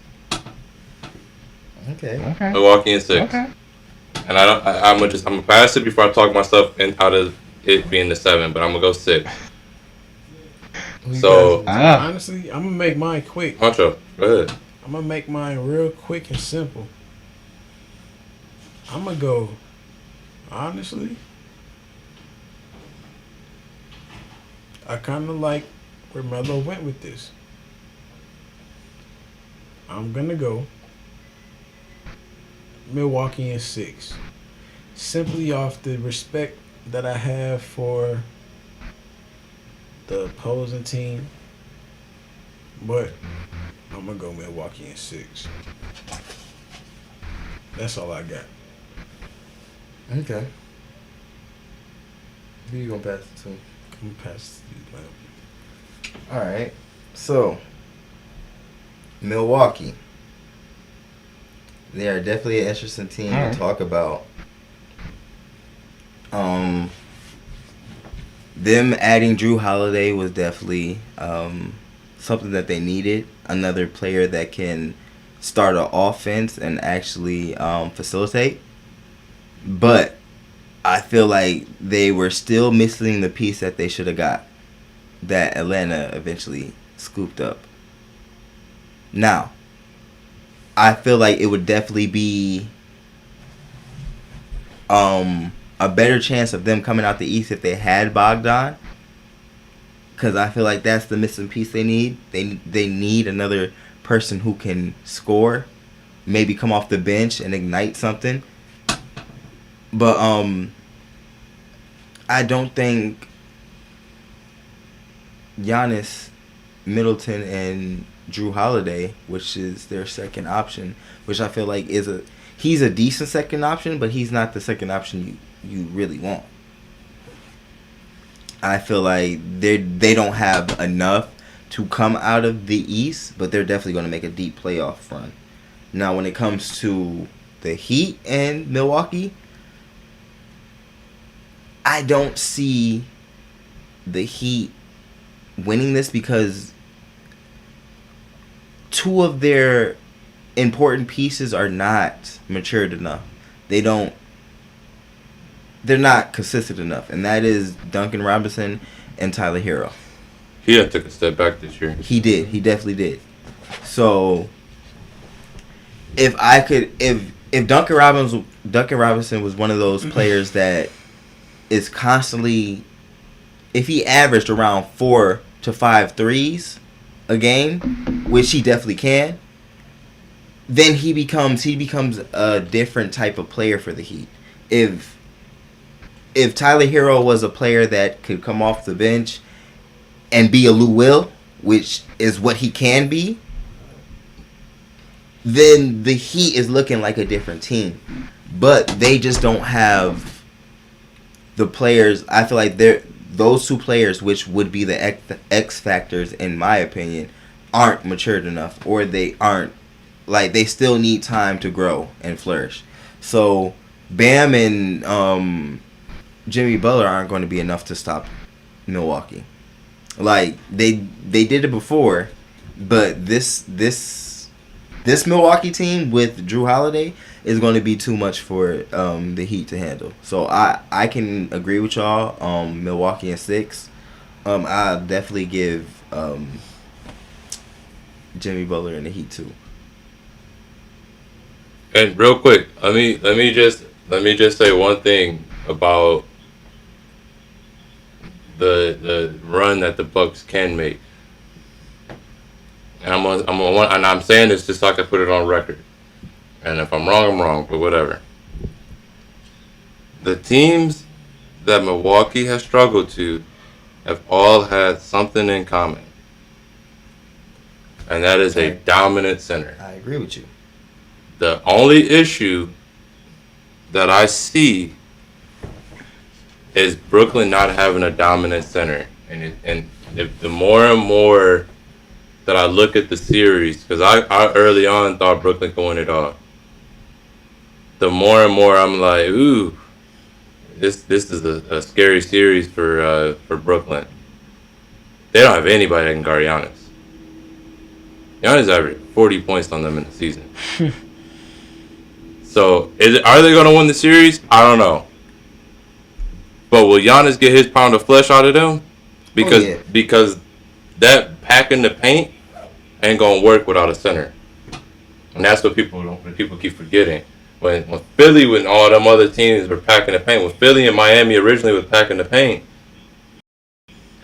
Okay. Milwaukee in 6. Okay. And I'm gonna pass it before I talk myself out of it being the 7, but I'm gonna go 6. So Honestly, I'm gonna make mine quick. Huncho, go ahead. I'm gonna make mine real quick and simple. I'm gonna go. Honestly, I kind of like where Melo went with this. I'm gonna go Milwaukee in 6, simply off the respect that I have for the opposing team, but I'm gonna go Milwaukee in 6. That's all I got. Okay. Who you gonna pass it to? I'm gonna pass these man. All right. So, Milwaukee. They are definitely an interesting team Alright. to talk about. Them adding Drew Holiday was definitely something that they needed. Another player that can start an offense and actually facilitate. But I feel like they were still missing the piece that they should have got, that Atlanta eventually scooped up. Now, I feel like it would definitely be a better chance of them coming out the East if they had Bogdan, because I feel like that's the missing piece they need. They need another person who can score, maybe come off the bench and ignite something. But I don't think Giannis, Middleton, and Drew Holiday, which is their second option, which I feel like he's a decent second option, but he's not the second option you really want. I feel like they don't have enough to come out of the East, but they're definitely going to make a deep playoff run. Now, when it comes to the Heat and Milwaukee, I don't see the Heat winning this because two of their important pieces are not matured enough. They're not consistent enough, and that is Duncan Robinson and Tyler Hero. He had took a step back this year. He did. He definitely did. So if Duncan Robinson was one of those players that is constantly, if he averaged around 4 to 5 threes a game, which he definitely can, then he becomes a different type of player for the Heat. If Tyler Hero was a player that could come off the bench and be a Lou Will, which is what he can be, then the Heat is looking like a different team. But they just don't have the players. I feel like those two players, which would be the X factors in my opinion, aren't matured enough, or they aren't, like, they still need time to grow and flourish. So Bam and Jimmy Butler aren't going to be enough to stop Milwaukee. Like, they did it before, but this Milwaukee team with Drew Holiday is going to be too much for the Heat to handle. So I can agree with y'all. Milwaukee in 6. I'll definitely give Jimmy Butler and the Heat 2. And real quick, let me just say one thing about the run that the Bucks can make. And I'm saying this just so I can put it on record. And if I'm wrong, I'm wrong, but whatever. The teams that Milwaukee has struggled to have all had something in common. And that is a dominant center. I agree with you. The only issue that I see is Brooklyn not having a dominant center. And if the more and more that I look at the series, because I early on thought Brooklyn could win it all. The more and more I'm like, ooh, this is a scary series for Brooklyn. They don't have anybody that can guard Giannis. Giannis averaged 40 points on them in the season. So, are they going to win the series? I don't know. But will Giannis get his pound of flesh out of them? Because that packing the paint ain't going to work without a center. And that's what people keep forgetting. When Philly, when all them other teams were packing the paint, when Philly and Miami originally was packing the paint,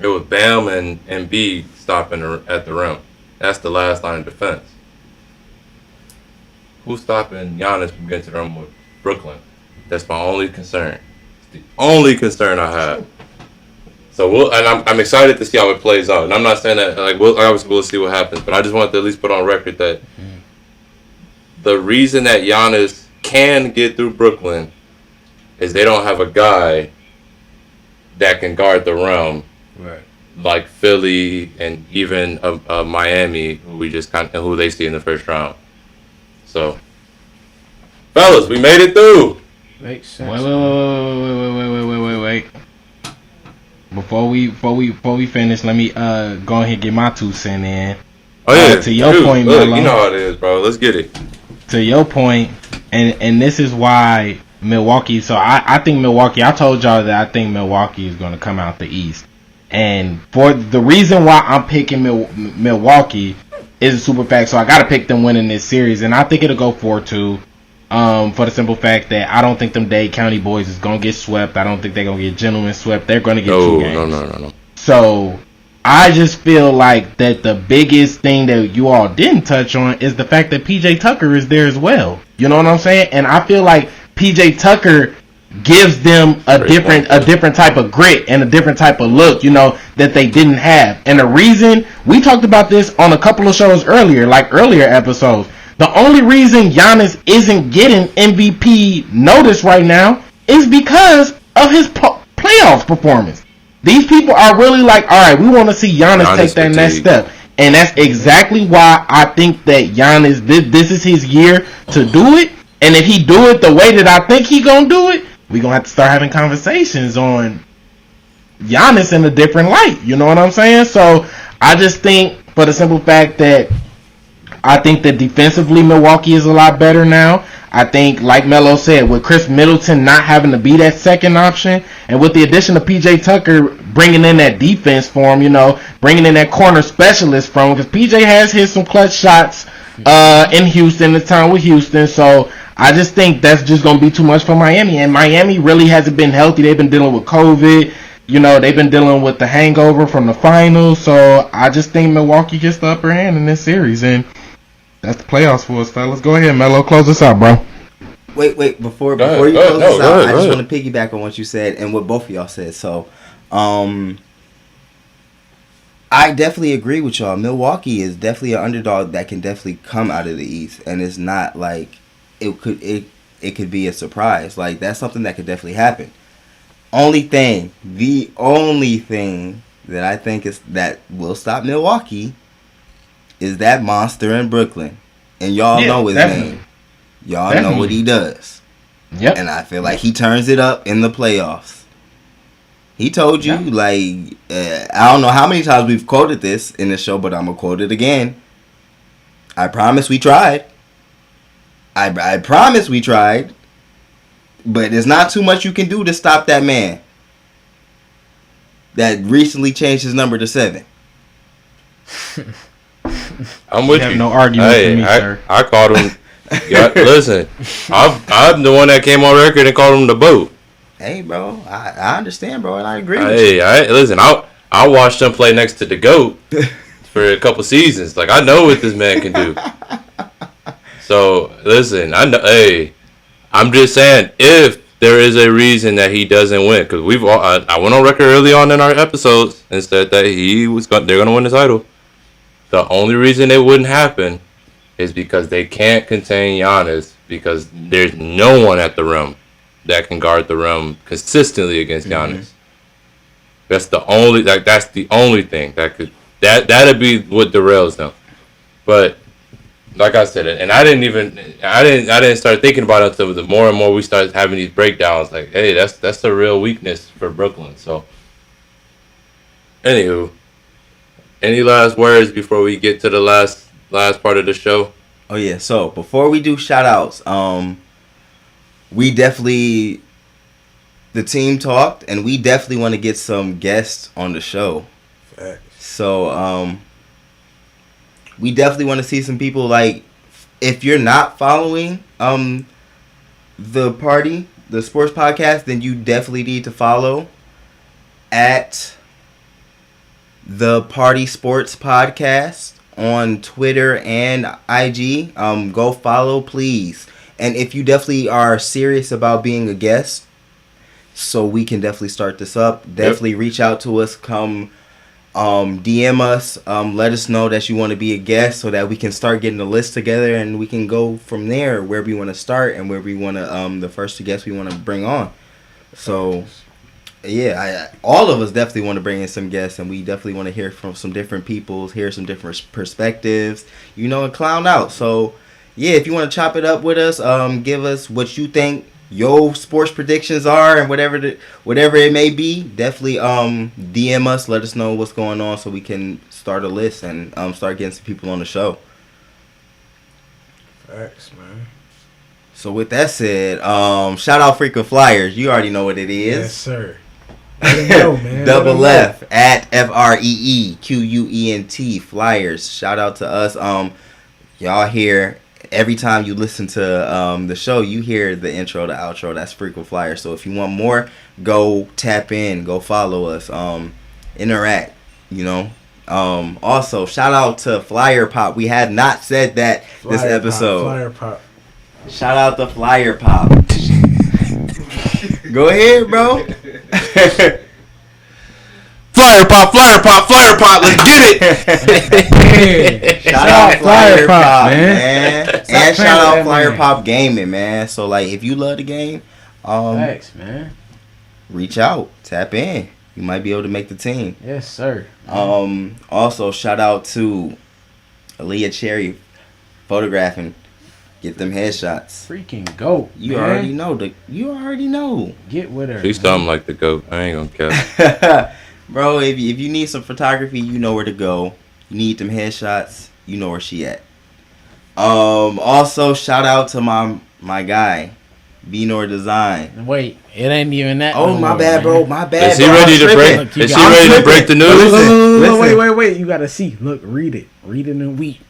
it was Bam and Embiid stopping at the rim. That's the last line of defense. Who's stopping Giannis from getting to the rim with Brooklyn? That's my only concern. It's the only concern I have. So I'm excited to see how it plays out. And I'm not saying that, like, we'll see what happens, but I just wanted to at least put on record that the reason that Giannis can get through Brooklyn is they don't have a guy that can guard the rim, Right. like Philly and even Miami, who they see in the first round. So Fellas, we made it through. Makes sense. Wait. Before we finish, let me go ahead and get my 2 cents in. Oh yeah. To your point, look, Melo. you know how it is, bro. Let's get it. To your point, and this is why Milwaukee. So I think Milwaukee. I told y'all that I think Milwaukee is going to come out the East, and for the reason why I'm picking Milwaukee is a super fact. So I got to pick them winning this series, and I think it'll go 4-2. For the simple fact that I don't think them Dade County boys is gonna get swept. I don't think they're gonna get gentlemen swept. They're gonna get 2 games. No. So I just feel like that the biggest thing that you all didn't touch on is the fact that PJ Tucker is there as well. You know what I'm saying? And I feel like PJ Tucker gives them a different type of grit and a different type of look, you know, that they didn't have. And the reason we talked about this on a couple of shows earlier, like earlier episodes. The only reason Giannis isn't getting MVP notice right now is because of his playoffs performance. These people are really like, all right, we want to see Giannis take that next step. And that's exactly why I think that Giannis, this is his year to do it. And if he do it the way that I think he gonna do it, we gonna have to start having conversations on Giannis in a different light. You know what I'm saying? So I just think, for the simple fact that I think that defensively Milwaukee is a lot better now. I think, like Melo said, with Chris Middleton not having to be that second option, and with the addition of PJ Tucker bringing in that defense for him, you know, bringing in that corner specialist from him, because PJ has hit some clutch shots in Houston, the time with Houston. So I just think that's just going to be too much for Miami, and Miami really hasn't been healthy. They've been dealing with COVID. You know, they've been dealing with the hangover from the finals. So I just think Milwaukee gets the upper hand in this series, and that's the playoffs for us, fellas. Go ahead, Melo. Close us out, bro. Wait. Before you close us out, I just want to piggyback on what you said and what both of y'all said. So, I definitely agree with y'all. Milwaukee is definitely an underdog that can definitely come out of the East, and it's not like it could be a surprise. Like, that's something that could definitely happen. The only thing that I think is that will stop Milwaukee is that monster in Brooklyn. And y'all know his name. Y'all know what he does. Yep. And I feel like he turns it up in the playoffs. He told you, I don't know how many times we've quoted this in the show, but I'm going to quote it again. I promise we tried. I promise we tried. But there's not too much you can do to stop that man that recently changed his number to 7. I'm with you. Have no argument with me, sir. I called him. Listen, I'm the one that came on record and called him the boat. Hey, bro, I understand, bro, and I agree. Listen, I watched him play next to the GOAT for a couple seasons. Like, I know what this man can do. So listen, I know. Hey, I'm just saying, if there is a reason that he doesn't win, because I went on record early on in our episodes and said that they're gonna win the title. The only reason it wouldn't happen is because they can't contain Giannis, because there's no one at the rim that can guard the rim consistently against Giannis. That's the only thing that'd be what derails them. But like I said, and I didn't start thinking about it until the more and more we started having these breakdowns. Like, hey, that's the real weakness for Brooklyn. So, anywho, any last words before we get to the last part of the show? Oh yeah. So before we do shout outs, we definitely, the team talked, and we definitely want to get some guests on the show. So we definitely want to see some people. Like, if you're not following the sports podcast, then you definitely need to follow at the Party Sports Podcast on Twitter and IG. Go follow, please. And if you definitely are serious about being a guest, so we can definitely start this up, definitely reach out to us. Come DM us. Let us know that you want to be a guest, so that we can start getting the list together, and we can go from there where we want to start and where we want to the first guest we want to bring on. So yeah, all of us definitely want to bring in some guests, and we definitely want to hear from some different people, hear some different perspectives, and clown out. So yeah, if you want to chop it up with us, give us what you think your sports predictions are and whatever it may be. Definitely DM us, let us know what's going on so we can start a list and start getting some people on the show. Facts, man. So with that said, shout out freaking Flyers. You already know what it is. Yes, sir. Let them know, man. Double F at FREEQUENT Flyers. Shout out to us. Y'all hear every time you listen to the show, you hear the intro, the outro. That's freaking Flyers. So if you want more, go tap in, go follow us, interact. You know. Also, shout out to Flyyr Pop. We had not said that this episode. Flyyr Pop. Shout out to Flyyr Pop. Go ahead, bro. Flyyr Pop, let's get it. Shout out Flyyr Pop, man. And shout out Flyyr man. Pop Gaming, man. So like, if you love the game, Thanks, man. reach out, tap in. You might be able to make the team. Yes, sir. Also shout out to Aaliyah Cherry photographing. Get them headshots. Freaking GOAT. You man. already know. You already know. Get with her. She's something like the GOAT. I ain't gonna care. Bro, if you need some photography, you know where to go. You need them headshots, you know where she at. Also, shout out to my guy, Venor Design. Wait, it ain't even that. Oh, no my more, bad, man. bro. My bad. Is he bro. ready I'm to tripping. break? Look, you Is he got- ready to break the news? Listen. Wait. You gotta see. Look, read it. Read it in wheat.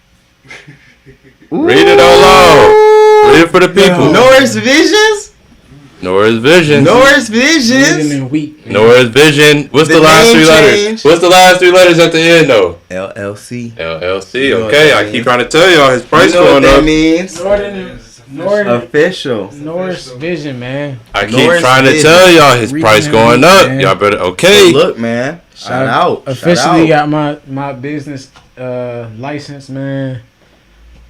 Read it out loud. Read it for the people. Norris Visions? Norris Vision. Norris Read it Visions? in wheat. Norris Vision. What's the The last name three letters? change. What's the last three letters at the end though? LLC. LLC. You know what Okay, that I means. keep trying to tell y'all his price You know what going that up. means? Official. Norris Vision, man. I keep Norris trying to Vision. tell y'all his Read price it, going up. man. Y'all better So okay. look, man. Shout I out. Officially Shout out. got my business license, man.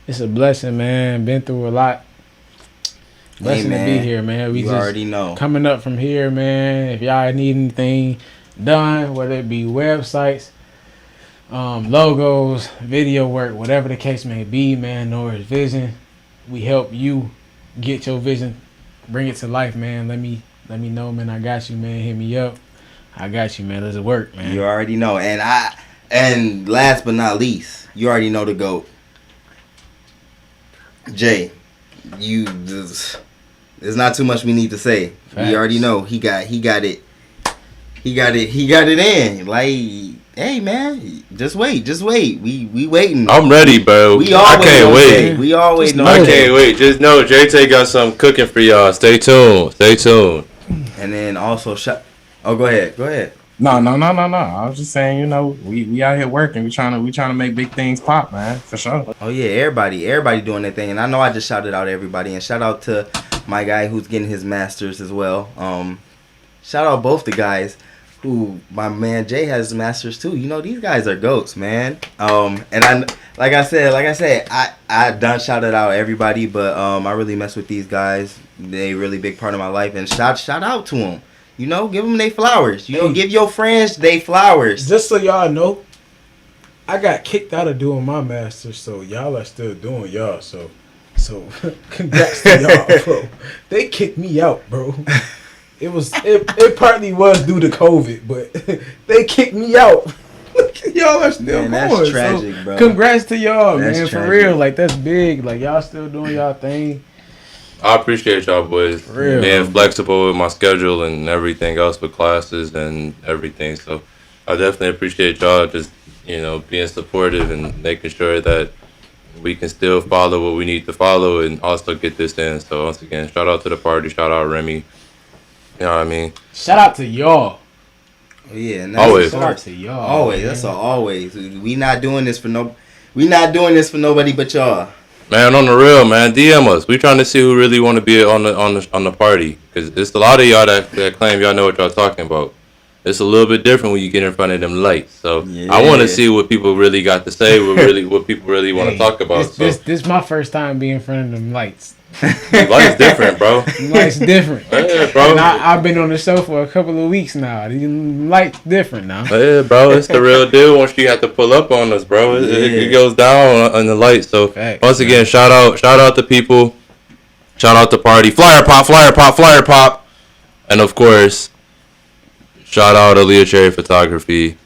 It's a blessing, man. Been through a lot. Blessing Hey, to be man. here, man. We You just already know. coming up from here, man. If y'all need anything done, whether it be websites, logos, video work, whatever the case may be, man, Norris Vision. We help you get your vision, bring it to life, man. Let me know, man. I got you, man. Hit me up. I got you, man. Let's work, man. You already know. And last but not least, you already know the GOAT. Jay, there's not too much we need to say. Facts. We already know he got it. He got it in. Like, hey man, just wait. We waiting. I'm ready, bro. We I always can't know wait. Jay. We always know. I Jay. can't wait. Just know Jay-Tay got something cooking for y'all. Stay tuned. And then also Oh, go ahead. No. I was just saying, you know, we out here working. We trying to make big things pop, man, for sure. Oh yeah, everybody doing their thing, and I know I just shouted out everybody, and shout out to my guy who's getting his masters as well. Shout out both the guys who my man Jay has his masters too. You know these guys are goats, man. And I like I said, I done shouted out everybody, but I really mess with these guys. They really big part of my life, and shout out to them. You know, give them their flowers. You know, give your friends their flowers. Just so y'all know, I got kicked out of doing my masters, so y'all are still doing y'all. So congrats to y'all, bro. They kicked me out, bro. It partly was due to COVID, but they kicked me out. Y'all are still Man, going. that's tragic, so bro. Congrats to y'all, That's man. tragic. For real, like that's big. Like y'all still doing y'all thing. I appreciate y'all boys Real. being flexible with my schedule and everything else with classes and everything. So I definitely appreciate y'all just, you know, being supportive and making sure that we can still follow what we need to follow and also get this in. So once again, shout out to the party, shout out Remy. You know what I mean? Shout out to y'all. Oh, yeah, and that's Always. Shout out to y'all. Always. man. That's all. Always. We not doing this for nobody but y'all. Man, on the real, man, DM us. We trying to see who really want to be on the party, because it's a lot of y'all that claim y'all know what y'all talking about. it's a little bit different when you get in front of them lights. So Yeah. I want to see what people really got to say, what people really want to talk about. This my first time being in front of them lights. Light's different, bro. Lights different. Yeah, bro. And I've been on the show for a couple of weeks now. These lights different now. Yeah, bro, it's the real deal. Once you have to pull up on us, bro, it goes down on the lights. So Facts, once again, shout out to people, shout out to party, Flyyr pop, and of course, shout out to Leah Cherry Photography.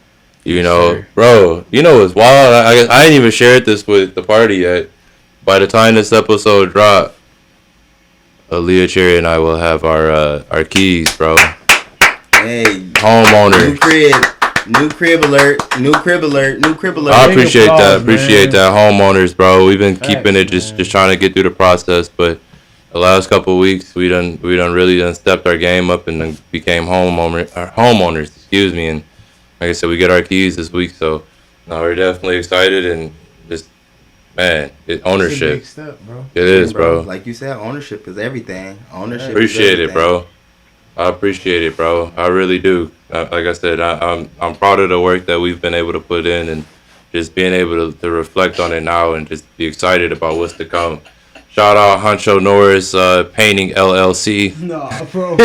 You know, sir. bro, you know it's wild. I didn't even share this with the party yet. By the time this episode dropped, Leah Cherry and I will have our keys, bro. Hey, Homeowners. new crib alert. I appreciate that. applause, Appreciate man. that, homeowners, bro. We've been Facts, keeping it just trying to get through the process, but the last couple of weeks we done really stepped our game up and then became homeowners. Excuse me, and like I said, we get our keys this week, so no, we're definitely excited and just man, It's ownership. a big step, bro. It is, bro. Like you said, ownership is everything. Ownership. Appreciate is it, bro. I appreciate it, bro. I really do. Like I said, I'm proud of the work that we've been able to put in and just being able to reflect on it now and just be excited about what's to come. Shout out Huncho Norris Painting LLC. No, bro.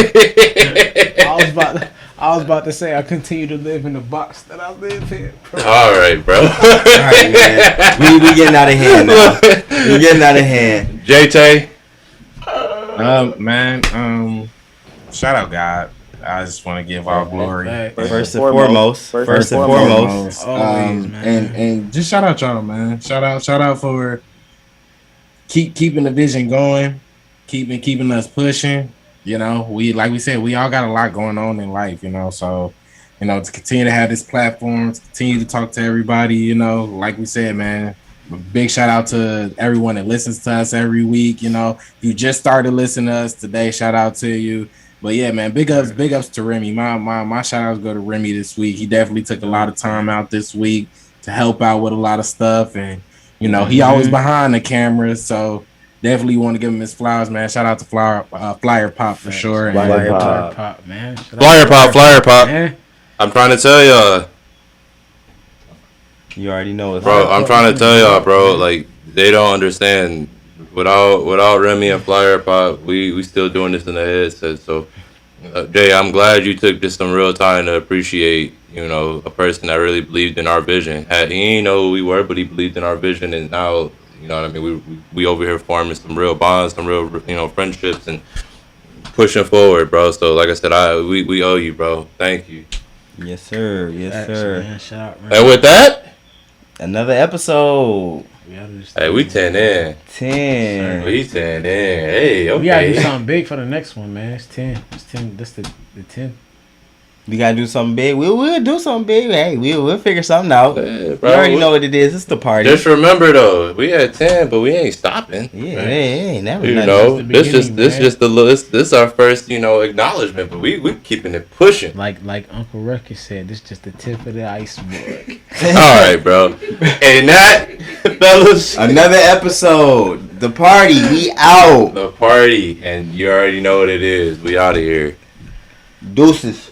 I was about to say I continue to live in the box that I live in, bro. All right, bro. All right, man. We getting out of hand now. We getting out of hand. Jay-Tay. Man, shout out God. I just want to give all glory. First and foremost. Always, man. And just shout out y'all, man. Shout out for keeping the vision going, keeping us pushing. You know, we said, we all got a lot going on in life, you know, so, you know, to continue to have this platform, to continue to talk to everybody, you know, like we said, man, big shout out to everyone that listens to us every week. You know, if you just started listening to us today, shout out to you. But yeah, man, big ups to Remy. My shout outs go to Remy this week. He definitely took a lot of time out this week to help out with a lot of stuff, and you know, he always behind the camera, so definitely want to give him his flowers, man. Shout out to Flyyr Pop for sure. Flyyr Pop, man. Flyyr Pop. Man. I'm trying to tell y'all. You already know it's Bro, I'm trying to tell y'all, bro, like, they don't understand. Without Remy and Flyyr Pop, we still doing this in the headset. So, Jay, I'm glad you took just some real time to appreciate, you know, a person that really believed in our vision. He didn't know who we were, but he believed in our vision, and now, you know what I mean, we over here forming some real bonds, some real, you know, friendships, and pushing forward, bro. So, like I said, we owe you, bro. Thank you. Yes, sir. Yes, sir. Man, shout out, man. And with that, another episode. hey, we 10 in. 10. We 10 in. Hey, okay. We gotta do something big for the next one, man. It's 10. It's 10. That's the 10. We gotta do something big. We'll do something big. Hey, we'll figure something out. Yeah, You bro, already know what it is. It's the party. Just remember though, we had 10, but we ain't stopping. Yeah, hey, that was You nothing. know, the this beginning, just the list. This is our first, you know, acknowledgement, but we keeping it pushing. Like Uncle Ruckus said, this just the tip of the iceberg. All right, bro. And that, fellas, Another episode. The party. We out. the party, and you already know what it is. We out of here. Deuces.